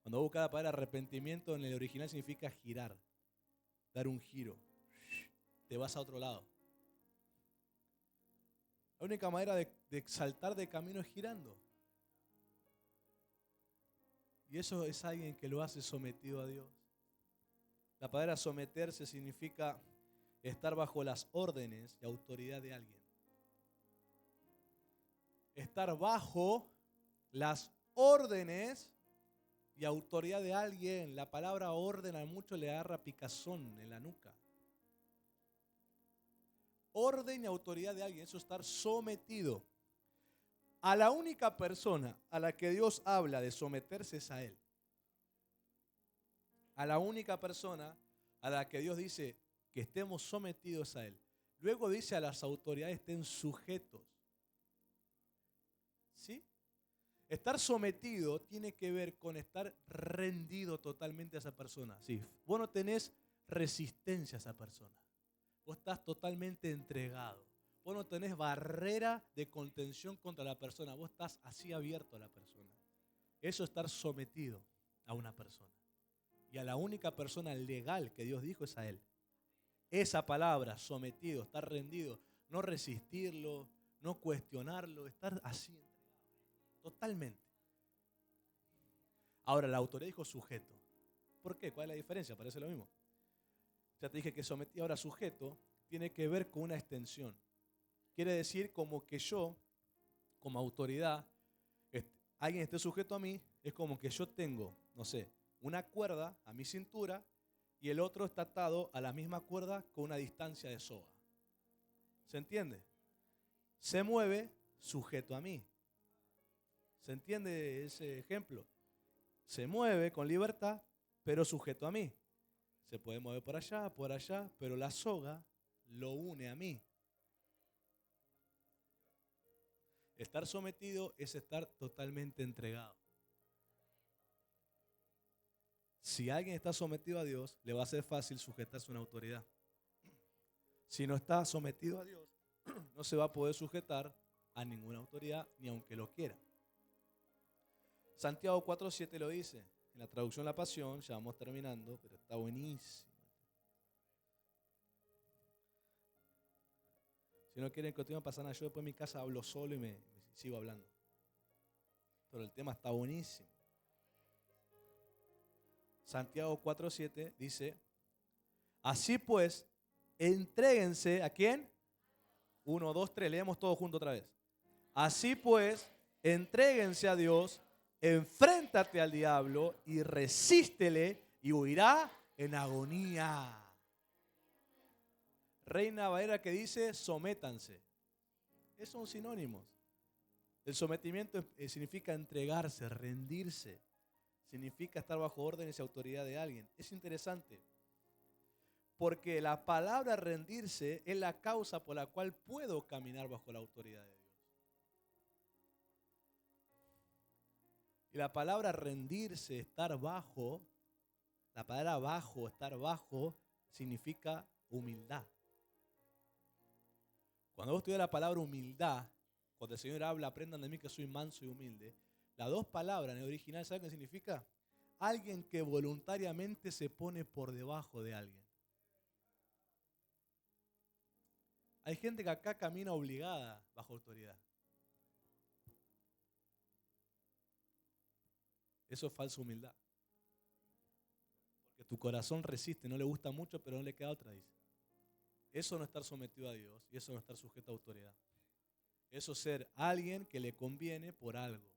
Cuando buscas la palabra arrepentimiento en el original significa girar, dar un giro. Te vas a otro lado. La única manera de saltar de camino es girando. Y eso es alguien que lo hace sometido a Dios. La palabra someterse significa estar bajo las órdenes y autoridad de alguien. Estar bajo las órdenes y autoridad de alguien. La palabra orden a muchos le agarra picazón en la nuca. Orden y autoridad de alguien, eso es estar sometido. A la única persona a la que Dios habla de someterse es a Él. A la única persona a la que Dios dice que estemos sometidos a Él. Luego dice a las autoridades estén sujetos. ¿Sí? Estar sometido tiene que ver con estar rendido totalmente a esa persona. Sí, vos no tenés resistencia a esa persona. Vos estás totalmente entregado. Vos no tenés barrera de contención contra la persona. Vos estás así abierto a la persona. Eso es estar sometido a una persona. Y a la única persona legal que Dios dijo es a Él. Esa palabra, sometido, estar rendido, no resistirlo, no cuestionarlo, estar así entregado. Totalmente. Ahora, la autoridad dijo sujeto. ¿Por qué? ¿Cuál es la diferencia? Parece lo mismo. Ya te dije que sometido. Ahora, sujeto tiene que ver con una extensión. Quiere decir como que yo, como autoridad, alguien esté sujeto a mí, es como que yo tengo, no sé, una cuerda a mi cintura y el otro está atado a la misma cuerda con una distancia de soga. ¿Se entiende? Se mueve sujeto a mí. ¿Se entiende ese ejemplo? Se mueve con libertad, pero sujeto a mí. Se puede mover por allá, pero la soga lo une a mí. Estar sometido es estar totalmente entregado. Si alguien está sometido a Dios, le va a ser fácil sujetarse a una autoridad. Si no está sometido a Dios, no se va a poder sujetar a ninguna autoridad, ni aunque lo quiera. Santiago 4:7 lo dice. En la traducción La Pasión, ya vamos terminando, pero está buenísimo. Si no quieren continuar pasando, yo después en mi casa hablo solo y me sigo hablando. Pero el tema está buenísimo. Santiago 4:7 dice, así pues, entréguense, ¿a quién? 1, 2, 3, leemos todo junto otra vez. Así pues, entréguense a Dios, enfréntate al diablo y resístele y huirá en agonía. Reina Valera que dice, sométanse. Esos son sinónimos. El sometimiento significa entregarse, rendirse. Significa estar bajo órdenes y autoridad de alguien. Es interesante, porque la palabra rendirse es la causa por la cual puedo caminar bajo la autoridad de Dios. Y la palabra rendirse, estar bajo, la palabra bajo, estar bajo, significa humildad. Cuando vos estudias la palabra humildad, cuando el Señor habla, aprendan de mí que soy manso y humilde, las dos palabras en el original, ¿saben qué significa? alguien que voluntariamente se pone por debajo de alguien. Hay gente que acá camina obligada bajo autoridad. Eso es falsa humildad. Porque tu corazón resiste, no le gusta mucho, pero no le queda otra, dice. Eso no es estar sometido a Dios y eso no es estar sujeto a autoridad. Eso es ser alguien que le conviene por algo.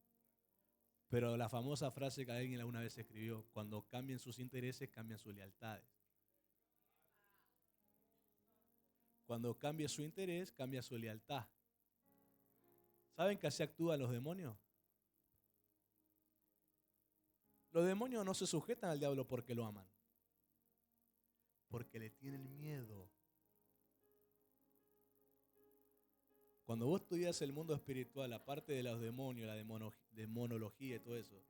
Pero la famosa frase que alguien alguna vez escribió, cuando cambien sus intereses, cambian sus lealtades. Cuando cambie su interés, cambia su lealtad. ¿Saben que así actúan los demonios? Los demonios no se sujetan al diablo porque lo aman, porque le tienen miedo. Cuando vos estudias el mundo espiritual, aparte de los demonios, la demonología y todo eso,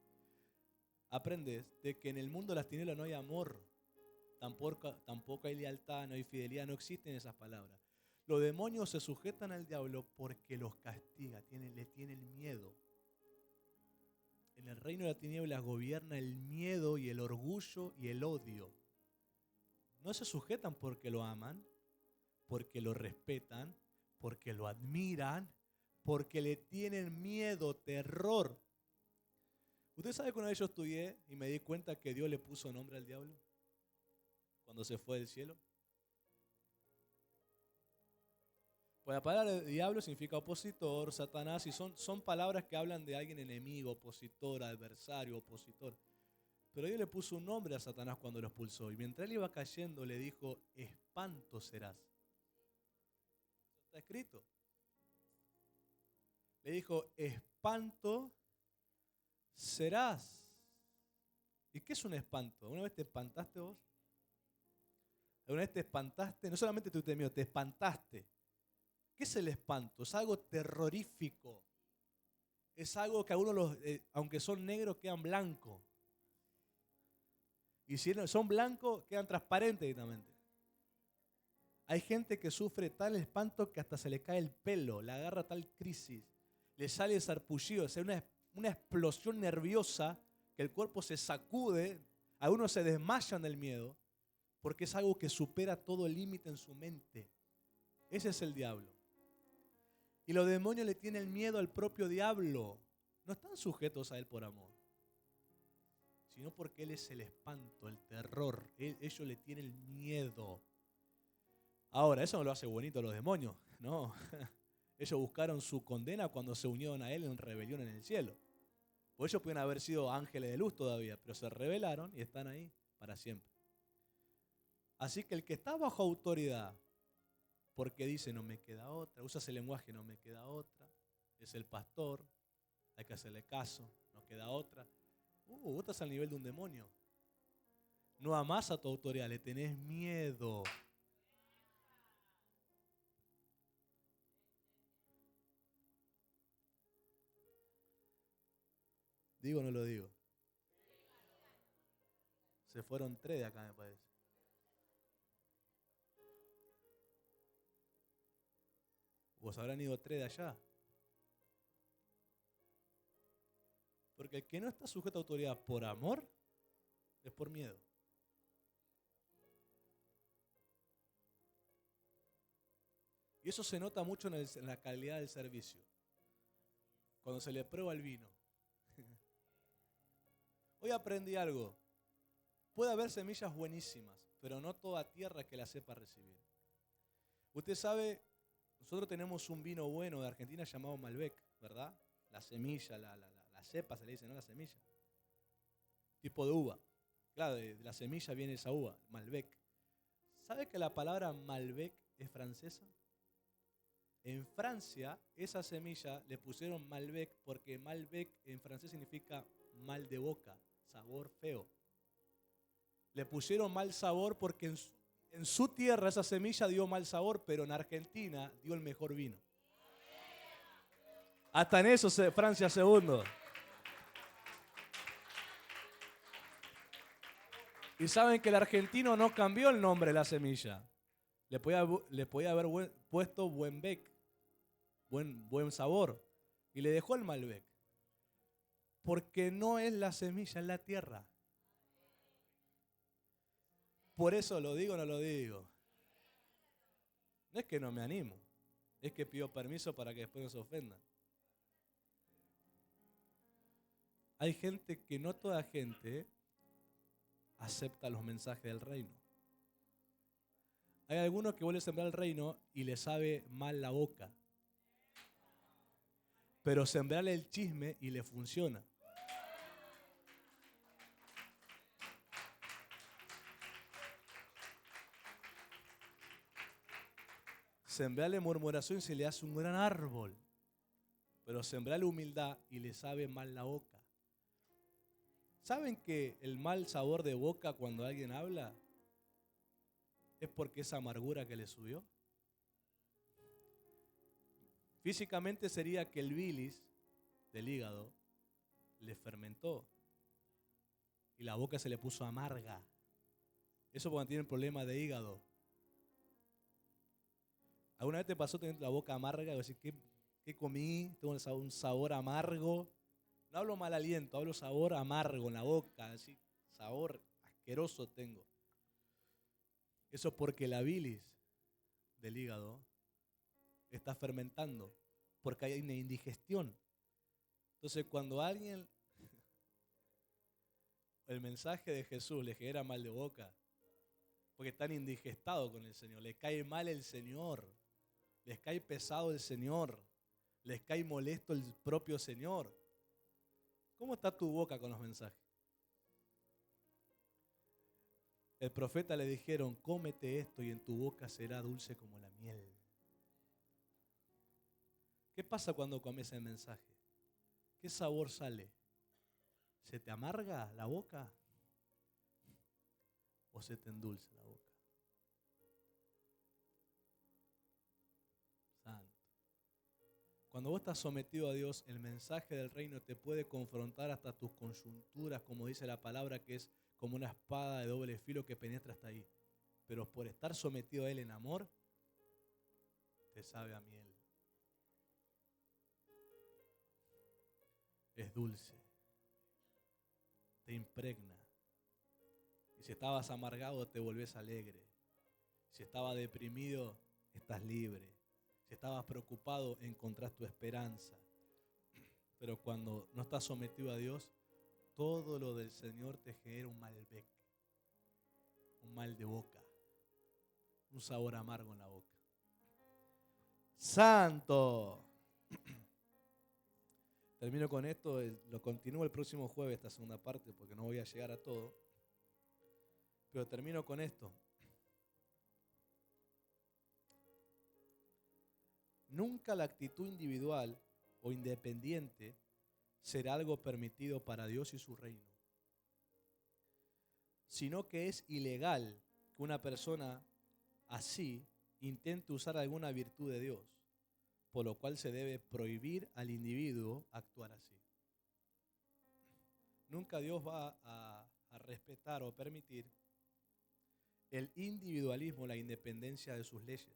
aprendes de que en el mundo de las tinieblas no hay amor, tampoco hay lealtad, no hay fidelidad, no existen esas palabras. Los demonios se sujetan al diablo porque los castiga, le tienen miedo. En el reino de las tinieblas gobierna el miedo y el orgullo y el odio. No se sujetan porque lo aman, porque lo respetan, porque lo admiran, porque le tienen miedo, terror. ¿Usted sabe que una vez yo estudié y me di cuenta que Dios le puso nombre al diablo cuando se fue del cielo? Pues la palabra diablo significa opositor, Satanás, y son palabras que hablan de alguien enemigo, opositor, adversario, opositor. Pero Dios le puso un nombre a Satanás cuando lo expulsó. Y mientras él iba cayendo le dijo, espanto serás. Eso está escrito. Le dijo, espanto serás. ¿Y qué es un espanto? ¿Alguna vez te espantaste vos? ¿Alguna vez te espantaste? No solamente tú temías, te espantaste. ¿Qué es el espanto? Es algo terrorífico. Es algo que algunos, aunque son negros, quedan blancos. Y si son blancos, quedan transparentes directamente. Hay gente que sufre tal espanto que hasta se le cae el pelo, le agarra tal crisis, le sale el sarpullido, es una explosión nerviosa que el cuerpo se sacude, algunos se desmayan del miedo, porque es algo que supera todo límite en su mente. Ese es el diablo. Y los demonios le tienen miedo al propio diablo. No están sujetos a él por amor, sino porque él es el espanto, el terror. Ellos le tienen miedo. Ahora, eso no lo hace bonito a los demonios, no. Ellos buscaron su condena cuando se unieron a él en rebelión en el cielo. O ellos pueden haber sido ángeles de luz todavía, pero se rebelaron y están ahí para siempre. Así que el que está bajo autoridad, porque dice no me queda otra, usa ese lenguaje no me queda otra, es el pastor, hay que hacerle caso, no queda otra. Vos estás al nivel de un demonio. No amás a tu autoridad, le tenés miedo. ¿Digo o no lo digo? Se fueron 3 de acá, me parece. Vos habrán ido 3 de allá. Porque el que no está sujeto a autoridad por amor, es por miedo. Y eso se nota mucho en la calidad del servicio. Cuando se le prueba el vino. Hoy aprendí algo. Puede haber semillas buenísimas, pero no toda tierra que la sepa recibir. Usted sabe, nosotros tenemos un vino bueno de Argentina llamado Malbec, ¿verdad? La semilla, la cepa se le dice, ¿no? La semilla. Tipo de uva. Claro, de la semilla viene esa uva, Malbec. ¿Sabe que la palabra Malbec es francesa? En Francia, esa semilla le pusieron Malbec porque Malbec en francés significa mal de boca, sabor feo. Le pusieron mal sabor porque en su tierra esa semilla dio mal sabor, pero en Argentina dio el mejor vino. Hasta en eso Francia segundo. Y saben que el argentino no cambió el nombre de la semilla. Le podía haber puesto buen bec, buen sabor. Y le dejó el Malbec. Porque no es la semilla, es la tierra. Por eso lo digo o no lo digo. No es que no me animo, es que pido permiso para que después no se ofendan. Hay gente que no toda gente acepta los mensajes del reino. Hay algunos que vuelven a sembrar el reino y les sabe mal la boca. Pero sembrarle el chisme y le funciona. Sembrarle murmuración y se le hace un gran árbol. Pero sembrarle humildad y le sabe mal la boca. ¿Saben que el mal sabor de boca cuando alguien habla es porque esa amargura que le subió? Físicamente sería que el bilis del hígado le fermentó y la boca se le puso amarga. Eso cuando tienen problemas de hígado. ¿Alguna vez te pasó tener la boca amarga y decir, ¿qué comí? Tengo un sabor amargo. No hablo mal aliento, hablo sabor amargo en la boca, así, sabor asqueroso tengo. Eso porque la bilis del hígado está fermentando, porque hay una indigestión. Entonces cuando alguien, el mensaje de Jesús les genera mal de boca, porque están indigestados con el Señor, les cae mal el Señor, les cae pesado el Señor, les cae molesto el propio Señor. ¿Cómo está tu boca con los mensajes? El profeta le dijeron, cómete esto y en tu boca será dulce como la miel. ¿Qué pasa cuando comes el mensaje? ¿Qué sabor sale? ¿Se te amarga la boca? ¿O se te endulza la boca? Santo. Cuando vos estás sometido a Dios, el mensaje del reino te puede confrontar hasta tus coyunturas, como dice la palabra, que es como una espada de doble filo que penetra hasta ahí. Pero por estar sometido a Él en amor, te sabe a miel. Es dulce. Te impregna. Y si estabas amargado, te volvés alegre. Si estabas deprimido, estás libre. Si estabas preocupado, encontrás tu esperanza. Pero cuando no estás sometido a Dios, todo lo del Señor te genera un malbec, un mal de boca, un sabor amargo en la boca. ¡Santo! Termino con esto, lo continúo el próximo jueves, esta segunda parte, porque no voy a llegar a todo. Pero termino con esto. Nunca la actitud individual o independiente será algo permitido para Dios y su reino, sino que es ilegal que una persona así intente usar alguna virtud de Dios, por lo cual se debe prohibir al individuo actuar así. Nunca Dios va a respetar o permitir el individualismo, la independencia de sus leyes.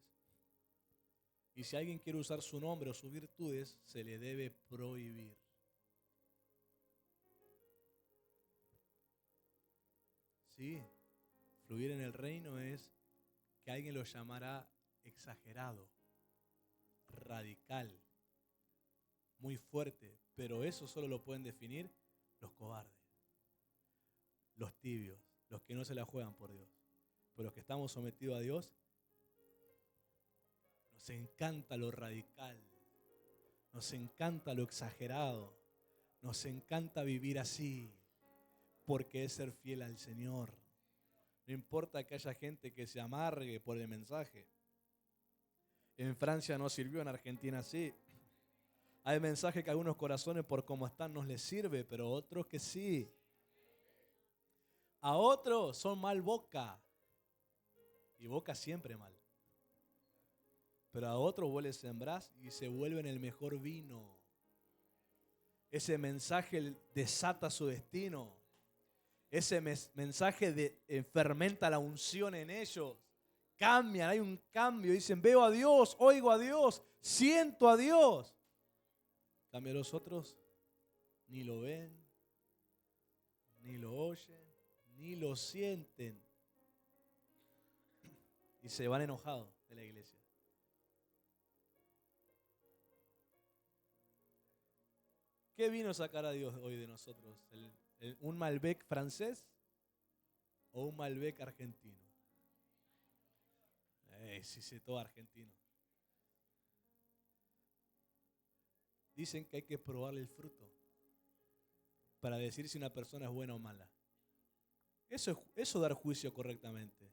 Y si alguien quiere usar su nombre o sus virtudes, se le debe prohibir. Sí, fluir en el reino es que alguien lo llamará exagerado, radical, muy fuerte, pero eso solo lo pueden definir los cobardes, los tibios, los que no se la juegan por Dios. Pero los que estamos sometidos a Dios, nos encanta lo radical, nos encanta lo exagerado, nos encanta vivir así, porque es ser fiel al Señor. No importa que haya gente que se amargue por el mensaje. En Francia no sirvió, en Argentina sí. Hay mensajes que a algunos corazones por cómo están no les sirve, pero otros que sí. A otros son mal boca. Y boca siempre mal. Pero a otros vos les sembrás y se vuelven el mejor vino. Ese mensaje desata su destino. Ese mensaje fermenta la unción en ellos. Cambian, hay un cambio. Dicen, veo a Dios, oigo a Dios, siento a Dios. Cambio los otros, ni lo ven, ni lo oyen, ni lo sienten. y se van enojados de la iglesia. ¿Qué vino a sacar a Dios hoy de nosotros? ¿Un Malbec francés o un Malbec argentino? Sí, sí, todo argentino. Dicen que hay que probarle el fruto para decir si una persona es buena o mala. Eso es dar juicio correctamente.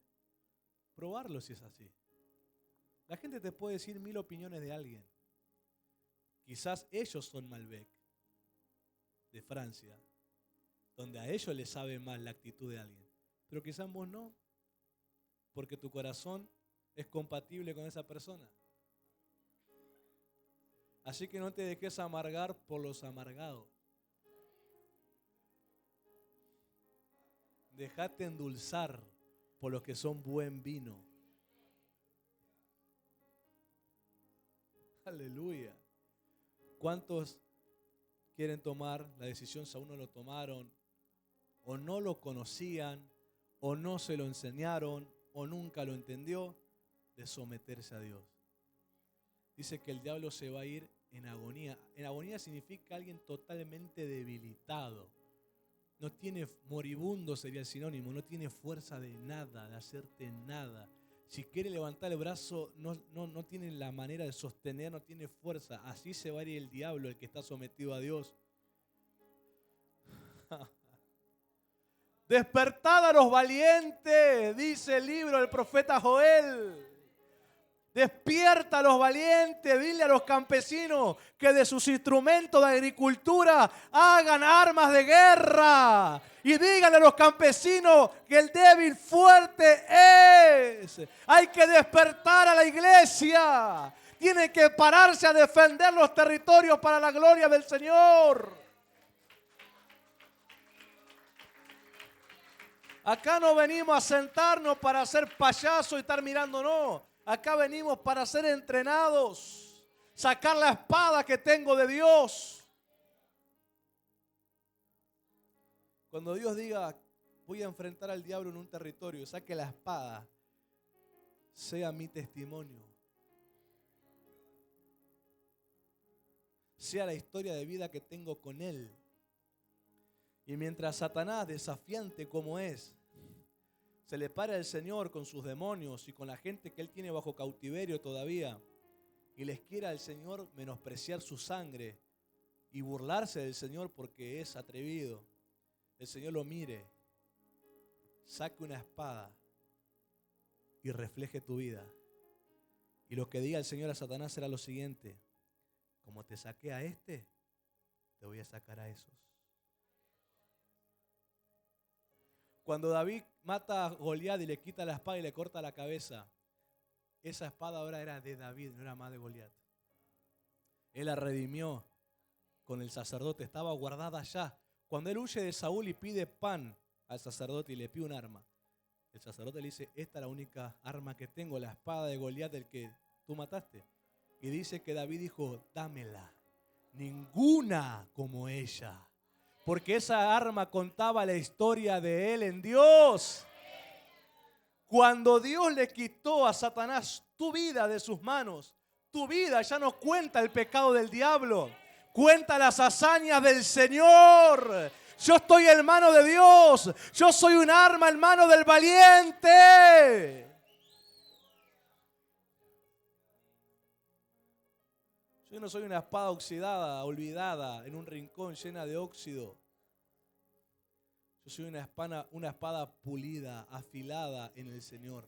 Probarlo si es así. La gente te puede decir 1000 opiniones de alguien. Quizás ellos son Malbec de Francia, donde a ellos les sabe mal la actitud de alguien. Pero quizás vos no, porque tu corazón es compatible con esa persona. Así que no te dejes amargar por los amargados. Dejate endulzar por los que son buen vino. Aleluya. ¿Cuántos quieren tomar la decisión si aún no lo tomaron, o no lo conocían, o no se lo enseñaron, o nunca lo entendió, de someterse a Dios? Dice que el diablo se va a ir en agonía. En agonía significa alguien totalmente debilitado. No tiene, moribundo sería el sinónimo, no tiene fuerza de nada, de hacerte nada. Si quiere levantar el brazo, no tiene la manera de sostener, no tiene fuerza. Así se va a ir el diablo, el que está sometido a Dios. Despertad a los valientes, dice el libro del profeta Joel. Despierta a los valientes, dile a los campesinos que de sus instrumentos de agricultura hagan armas de guerra. Y díganle a los campesinos que el débil fuerte es. Hay que despertar a la iglesia. Tienen que pararse a defender los territorios para la gloria del Señor. Acá no venimos a sentarnos para hacer payasos y estar mirándonos. Acá venimos para ser entrenados, sacar la espada que tengo de Dios. Cuando Dios diga, voy a enfrentar al diablo en un territorio, saque la espada, sea mi testimonio. Sea la historia de vida que tengo con Él. Y mientras Satanás, desafiante como es, se le para el Señor con sus demonios y con la gente que Él tiene bajo cautiverio todavía, y les quiera al Señor menospreciar su sangre y burlarse del Señor porque es atrevido, el Señor lo mire, saque una espada y refleje tu vida. Y lo que diga el Señor a Satanás será lo siguiente: como te saqué a este, te voy a sacar a esos. Cuando David mata a Goliat y le quita la espada y le corta la cabeza, esa espada ahora era de David, no era más de Goliat. Él la redimió con el sacerdote, estaba guardada allá. Cuando él huye de Saúl y pide pan al sacerdote y le pide un arma, el sacerdote le dice, esta es la única arma que tengo, la espada de Goliat del que tú mataste. Y dice que David dijo, dámela, ninguna como ella. Porque esa arma contaba la historia de él en Dios. Cuando Dios le quitó a Satanás tu vida de sus manos, tu vida ya no cuenta el pecado del diablo, cuenta las hazañas del Señor. Yo estoy en mano de Dios, yo soy un arma en mano del valiente. Yo no soy una espada oxidada, olvidada, en un rincón llena de óxido. Yo soy una espada pulida, afilada en el Señor.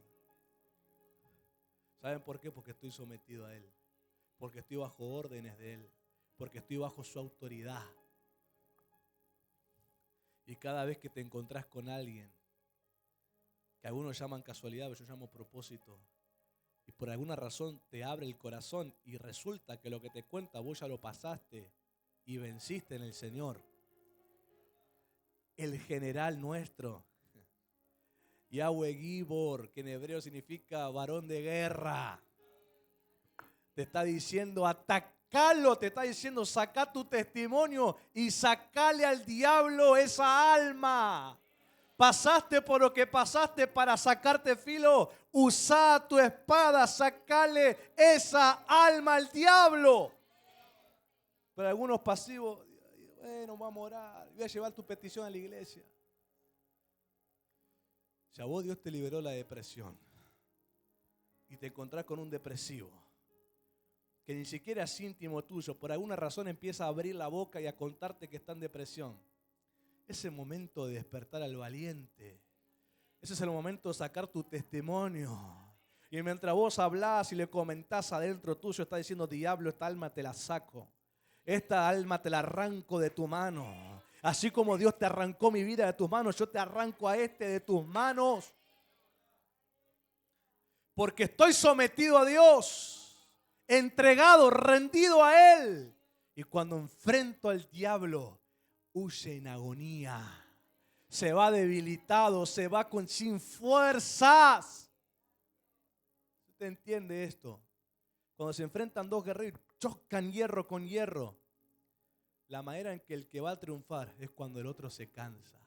¿Saben por qué? Porque estoy sometido a Él. Porque estoy bajo órdenes de Él. Porque estoy bajo su autoridad. Y cada vez que te encontrás con alguien, que algunos llaman casualidad, pero yo llamo propósito, y por alguna razón te abre el corazón y resulta que lo que te cuenta vos ya lo pasaste y venciste en el Señor. El general nuestro, Yahweh Gibor, que en hebreo significa varón de guerra, te está diciendo atacalo, te está diciendo saca tu testimonio y sacale al diablo esa alma. Pasaste por lo que pasaste para sacarte filo. Usa tu espada, sacale esa alma al diablo. Pero algunos pasivos, bueno, vamos a orar, voy a llevar tu petición a la iglesia. Si a vos Dios te liberó la depresión y te encontrás con un depresivo que ni siquiera es íntimo tuyo, por alguna razón empieza a abrir la boca y a contarte que está en depresión, es el momento de despertar al valiente. Ese es el momento de sacar tu testimonio. Y mientras vos hablás y le comentás adentro tuyo, está diciendo: diablo, esta alma te la saco. Esta alma te la arranco de tu mano. Así como Dios te arrancó mi vida de tus manos, yo te arranco a este de tus manos. Porque estoy sometido a Dios, entregado, rendido a Él. Y cuando enfrento al diablo, huye en agonía. Se va debilitado, se va sin fuerzas. ¿Usted entiende esto? Cuando se enfrentan dos guerreros, chocan hierro con hierro. La manera en que el que va a triunfar es cuando el otro se cansa.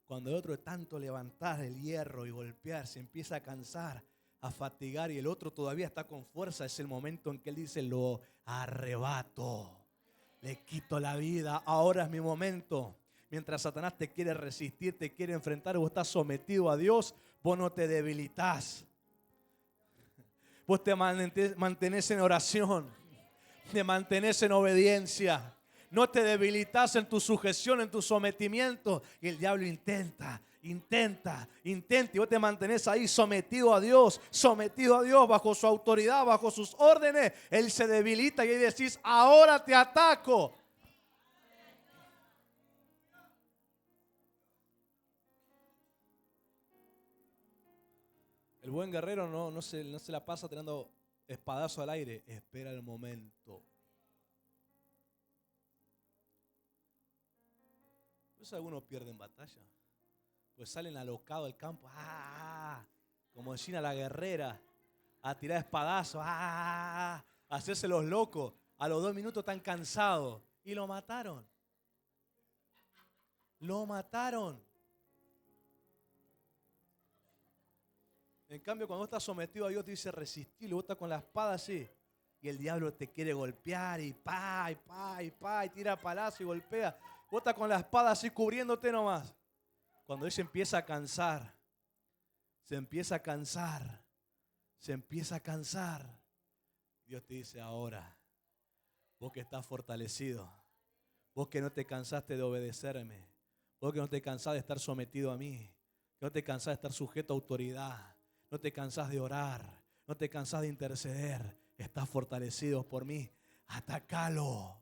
Cuando el otro de tanto levantar el hierro y golpear se empieza a cansar, a fatigar, y el otro todavía está con fuerza, es el momento en que él dice: lo arrebato, le quito la vida, ahora es mi momento. Mientras Satanás te quiere resistir, te quiere enfrentar, vos estás sometido a Dios, vos no te debilitas. Vos te mantenés en oración, te mantenés en obediencia. No te debilitas en tu sujeción, en tu sometimiento. Y el diablo intenta. Y vos te mantenés ahí sometido a Dios, bajo su autoridad, bajo sus órdenes. Él se debilita y ahí decís: ahora te ataco. El buen guerrero no se la pasa tirando espadazo al aire. Espera el momento. Por eso algunos pierden batalla. Pues salen alocados al campo. Como decía la guerrera. A tirar espadazos. A hacerse los locos. A los 2 minutos están cansados. Y lo mataron. Lo mataron. En cambio, cuando estás sometido a Dios, te dice resistir. Vos estás con la espada así. Y el diablo te quiere golpear. Y tira palazo y golpea. Vos estás con la espada así cubriéndote nomás. Cuando él se empieza a cansar. Dios te dice: ahora, vos que estás fortalecido, vos que no te cansaste de obedecerme, vos que no te cansás de estar sometido a mí, que no te cansás de estar sujeto a autoridad, no te cansás de orar, no te cansás de interceder, estás fortalecido por mí, atacalo.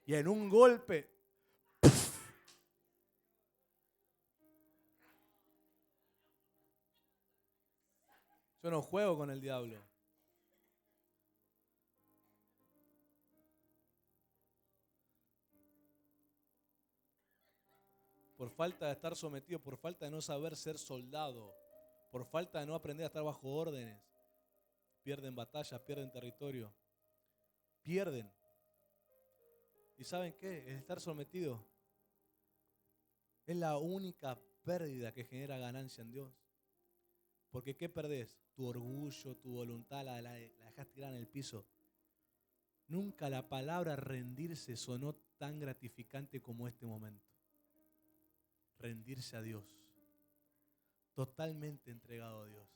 Y en un golpe, yo no juego con el diablo. Por falta de estar sometido, por falta de no saber ser soldado, por falta de no aprender a estar bajo órdenes, pierden batallas, pierden territorio, pierden. ¿Y saben qué? El estar sometido es la única pérdida que genera ganancia en Dios. Porque ¿qué perdés? Tu orgullo, tu voluntad, la dejas tirar en el piso. Nunca la palabra rendirse sonó tan gratificante como este momento. Rendirse a Dios. Totalmente entregado a Dios.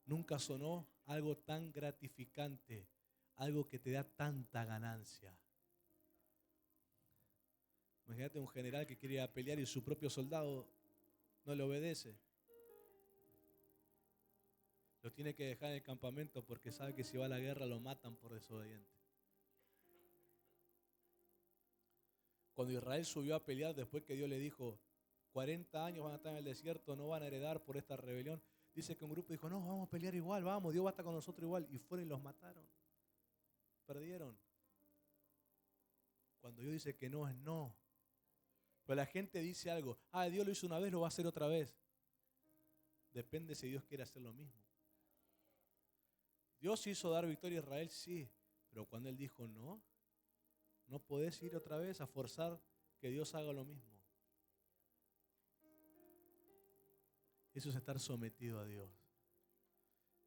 Nunca sonó algo tan gratificante, algo que te da tanta ganancia. Imagínate un general que quiere ir a pelear y su propio soldado no le obedece. Lo tiene que dejar en el campamento porque sabe que si va a la guerra lo matan por desobediente. Cuando Israel subió a pelear después que Dios le dijo: 40 años van a estar en el desierto, no van a heredar por esta rebelión. Dice que un grupo dijo: no, vamos a pelear igual, vamos, Dios va a estar con nosotros igual. Y fueron y los mataron. Perdieron. Cuando Dios dice que no, es no. Pero la gente dice algo: Dios lo hizo una vez, lo va a hacer otra vez. Depende si Dios quiere hacer lo mismo. Dios hizo dar victoria a Israel, sí. Pero cuando Él dijo no, no podés ir otra vez a forzar que Dios haga lo mismo. Eso es estar sometido a Dios.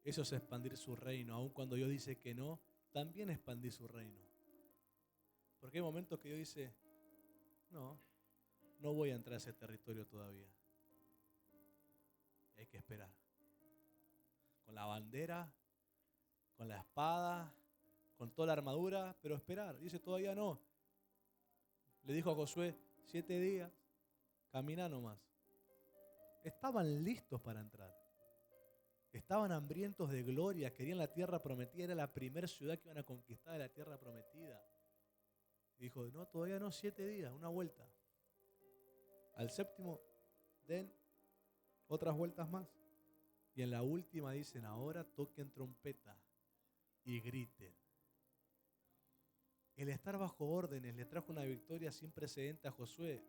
Eso es expandir su reino. Aun cuando Dios dice que no, también expandir su reino. Porque hay momentos que Dios dice, no voy a entrar a ese territorio todavía. Y hay que esperar. Con la bandera, con la espada, con toda la armadura, pero esperar. Dice, todavía no. Le dijo a Josué, 7 días, camina nomás. Estaban listos para entrar. Estaban hambrientos de gloria, querían la tierra prometida, era la primera ciudad que iban a conquistar de la tierra prometida. Y dijo, no, todavía no, 7 días, una vuelta. Al séptimo, den otras vueltas más. Y en la última dicen, ahora toquen trompeta y griten. El estar bajo órdenes le trajo una victoria sin precedente a Josué.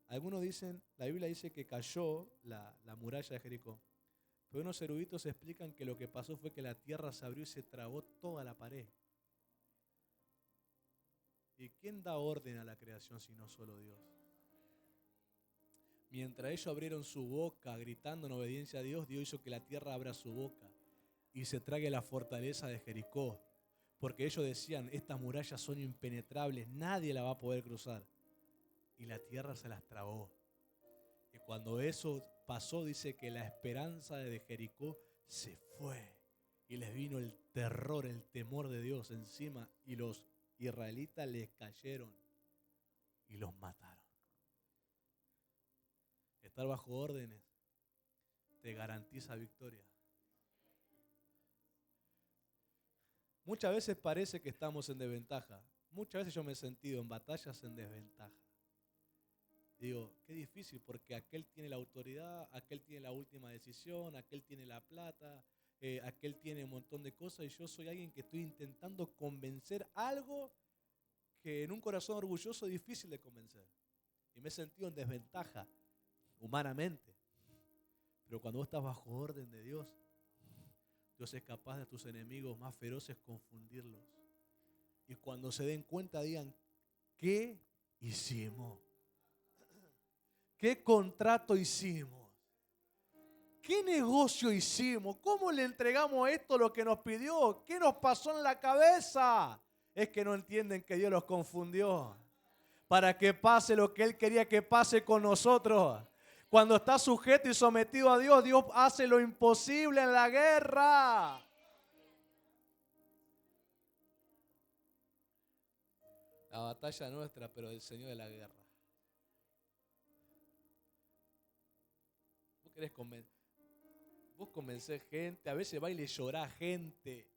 Algunos dicen, la Biblia dice que cayó la muralla de Jericó. Pero unos eruditos explican que lo que pasó fue que la tierra se abrió y se tragó toda la pared. ¿Y quién da orden a la creación sino solo Dios? Mientras ellos abrieron su boca gritando en obediencia a Dios, Dios hizo que la tierra abra su boca y se trague la fortaleza de Jericó. Porque ellos decían, estas murallas son impenetrables, nadie la va a poder cruzar. Y la tierra se las tragó. Y cuando eso pasó, dice que la esperanza de Jericó se fue. Y les vino el terror, el temor de Dios encima. Y los israelitas les cayeron y los mataron. Estar bajo órdenes te garantiza victoria. Muchas veces parece que estamos en desventaja. Muchas veces yo me he sentido en batallas en desventaja. Digo, qué difícil porque aquel tiene la autoridad, aquel tiene la última decisión, aquel tiene la plata, aquel tiene un montón de cosas y yo soy alguien que estoy intentando convencer algo que en un corazón orgulloso es difícil de convencer. Y me he sentido en desventaja humanamente. Pero cuando vos estás bajo orden de Dios, Dios es capaz de a tus enemigos más feroces confundirlos. Y cuando se den cuenta digan, ¿qué hicimos? ¿Qué contrato hicimos? ¿Qué negocio hicimos? ¿Cómo le entregamos esto lo que nos pidió? ¿Qué nos pasó en la cabeza? Es que no entienden que Dios los confundió para que pase lo que Él quería que pase con nosotros. Cuando estás sujeto y sometido a Dios, Dios hace lo imposible en la guerra. La batalla nuestra, pero del Señor de la guerra. Vos convencés gente, a veces va y le llorás a gente,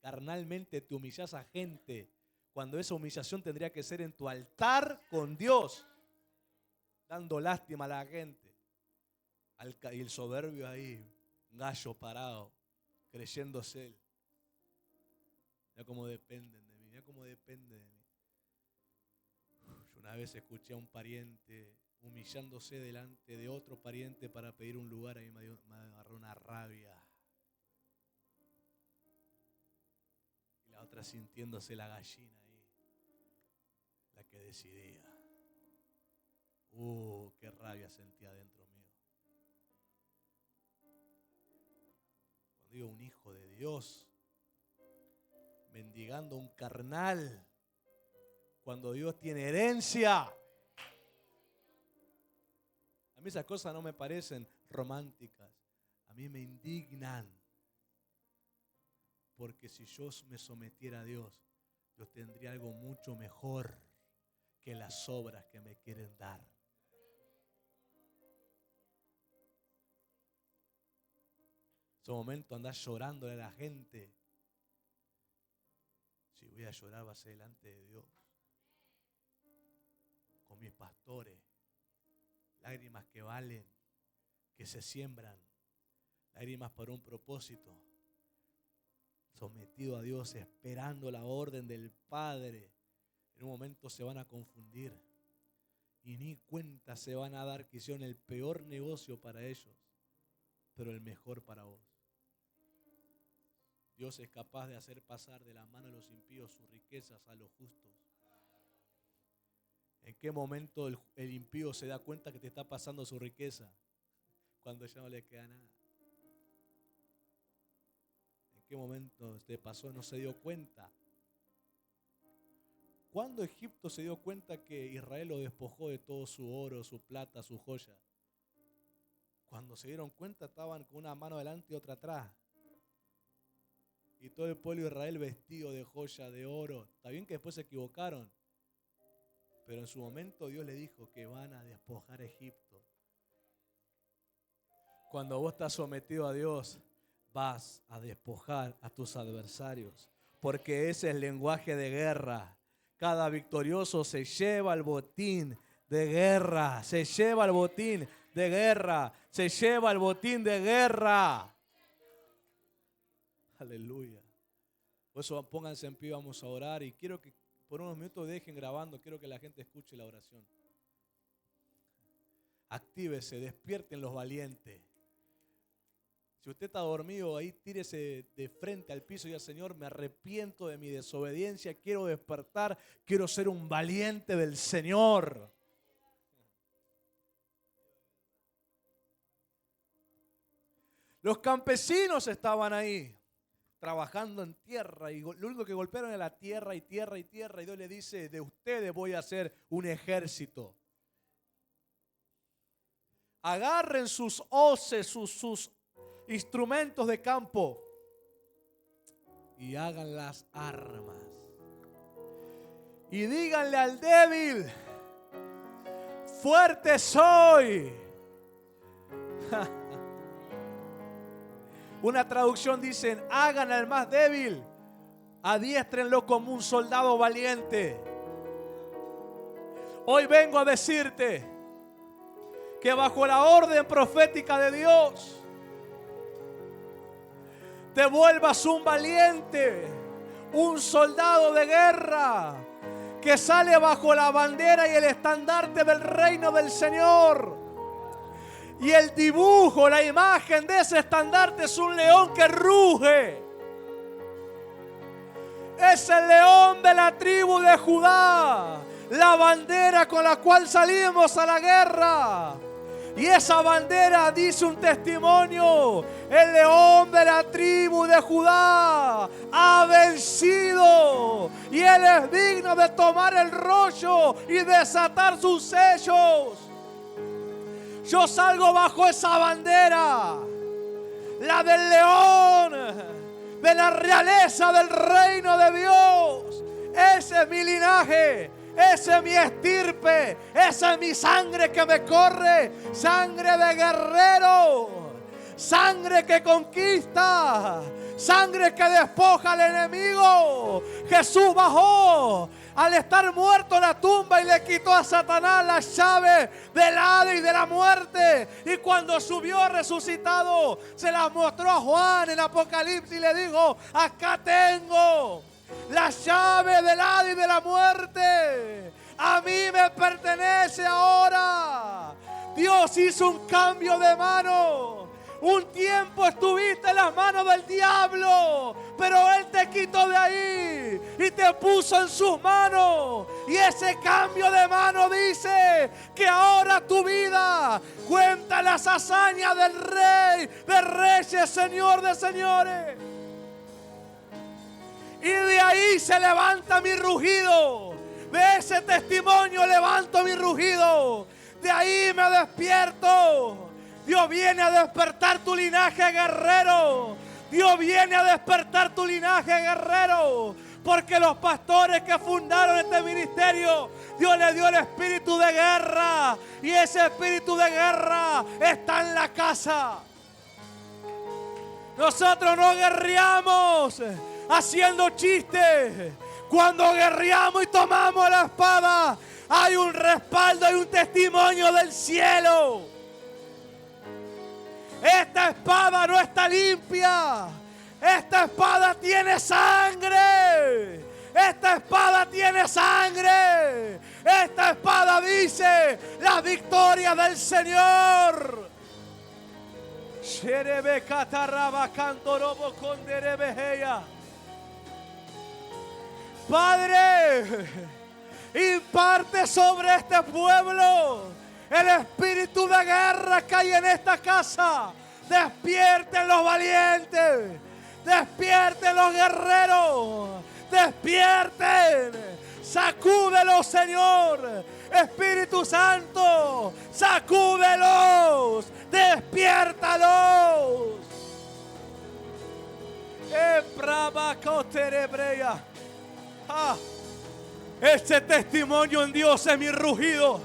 carnalmente te humillás a gente, cuando esa humillación tendría que ser en tu altar con Dios, dando lástima a la gente. Y el soberbio ahí, gallo parado, creyéndose él. Mira cómo dependen de mí, mira cómo depende de mí. Yo una vez escuché a un pariente humillándose delante de otro pariente para pedir un lugar, y me agarró una rabia. Y la otra sintiéndose la gallina ahí, la que decidía. Qué rabia sentía dentro mío. Cuando digo un hijo de Dios, mendigando un carnal, cuando Dios tiene herencia. A mí esas cosas no me parecen románticas, a mí me indignan. Porque si yo me sometiera a Dios, Dios tendría algo mucho mejor que las obras que me quieren dar. En ese momento andás llorándole a la gente. Si voy a llorar va a ser delante de Dios. Con mis pastores. Lágrimas que valen, que se siembran. Lágrimas para un propósito. Sometido a Dios, esperando la orden del Padre. En un momento se van a confundir. Y ni cuenta se van a dar que hicieron el peor negocio para ellos, pero el mejor para vos. Dios es capaz de hacer pasar de la mano de los impíos sus riquezas a los justos. ¿En qué momento el impío se da cuenta que te está pasando su riqueza? cuando ya no le queda nada. ¿En qué momento te pasó? No se dio cuenta. ¿Cuándo Egipto se dio cuenta que Israel lo despojó de todo su oro, su plata, su joya? Cuando se dieron cuenta estaban con una mano delante y otra atrás. Y todo el pueblo de Israel vestido de joya, de oro. Está bien que después se equivocaron. Pero en su momento Dios le dijo que van a despojar a Egipto. Cuando vos estás sometido a Dios, vas a despojar a tus adversarios. Porque ese es el lenguaje de guerra. Cada victorioso se lleva el botín de guerra. Se lleva el botín de guerra. Se lleva el botín de guerra. Aleluya. Por eso pónganse en pie, vamos a orar. Y quiero que por unos minutos dejen grabando. Quiero que la gente escuche la oración. Actívese, despierten los valientes. Si usted está dormido ahí, tírese de frente al piso y diga: Señor, me arrepiento de mi desobediencia, quiero despertar, quiero ser un valiente del Señor. Los campesinos estaban ahí, trabajando en tierra, y lo único que golpearon era la tierra y tierra y tierra, y Dios le dice: de ustedes voy a hacer un ejército. Agarren sus hoces, sus instrumentos de campo y hagan las armas. Y díganle al débil: fuerte soy. Una traducción dice: hagan al más débil, adiéstrenlo como un soldado valiente. Hoy vengo a decirte que bajo la orden profética de Dios te vuelvas un valiente, un soldado de guerra que sale bajo la bandera y el estandarte del reino del Señor. Y el dibujo, la imagen de ese estandarte es un león que ruge. Es el león de la tribu de Judá, la bandera con la cual salimos a la guerra. Y esa bandera dice un testimonio: el león de la tribu de Judá ha vencido y él es digno de tomar el rollo y desatar sus sellos. Yo salgo bajo esa bandera, la del león, de la realeza del reino de Dios. Ese es mi linaje. Esa es mi estirpe, esa es mi sangre que me corre, sangre de guerrero, sangre que conquista, sangre que despoja al enemigo. Jesús bajó al estar muerto en la tumba y le quitó a Satanás la llave del Hades y de la muerte. Y cuando subió resucitado, se las mostró a Juan en Apocalipsis y le dijo: acá tengo la llave del Hades y de la muerte. A mí me pertenece ahora. Dios hizo un cambio de mano. Un tiempo estuviste en las manos del diablo, pero Él te quitó de ahí y te puso en sus manos. Y ese cambio de mano dice que ahora tu vida cuenta las hazañas del Rey de Reyes, Señor de Señores. Y de ahí se levanta mi rugido. De ese testimonio levanto mi rugido. De ahí me despierto. Dios viene a despertar tu linaje guerrero. Dios viene a despertar tu linaje guerrero. Porque los pastores que fundaron este ministerio, Dios les dio el espíritu de guerra. Y ese espíritu de guerra está en la casa. Nosotros no guerreamos haciendo chistes. Cuando guerreamos y tomamos la espada, hay un respaldo, hay un testimonio del cielo. Esta espada no está limpia. Esta espada tiene sangre. Esta espada tiene sangre. Esta espada dice la victoria del Señor. Padre, imparte sobre este pueblo El espíritu de guerra que hay en esta casa. Despierten los valientes. Despierten los guerreros. Despierten. Sacúdelos, Señor. Espíritu Santo, sacúdelos. Despiértalos. Ese testimonio en Dios es mi rugido.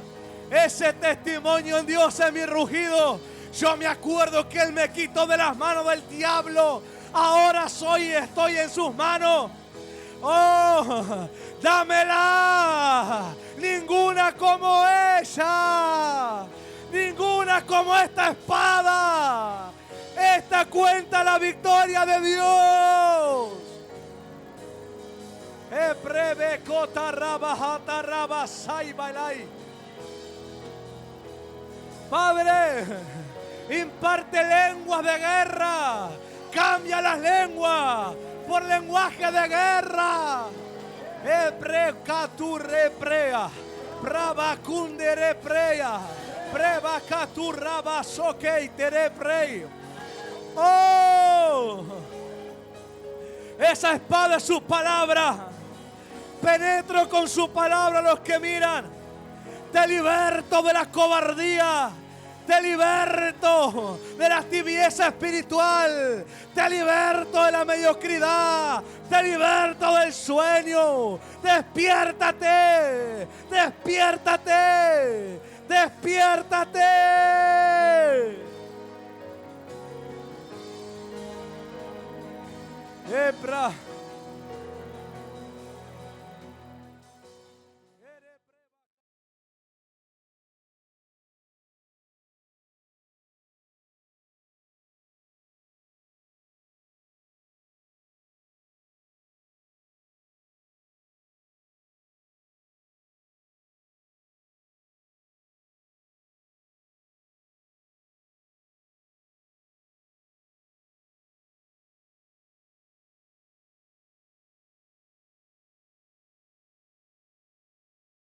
Ese testimonio en Dios es mi rugido. Yo me acuerdo que Él me quitó de las manos del diablo. Ahora estoy en sus manos. Oh, dámela. Ninguna como ella. Ninguna como esta espada. Esta cuenta la victoria de Dios. Padre, imparte lenguas de guerra. Cambia las lenguas por lenguaje de guerra. Ebrecatureprea, Brabacundereprea, Brebacaturrabasokeitereprea. Oh, esa espada es su palabra. Penetro con su palabra a los que miran. Te liberto de la cobardía. Te liberto de la tibieza espiritual. Te liberto de la mediocridad. Te liberto del sueño. Despiértate. Despiértate. Despiértate. Ebra.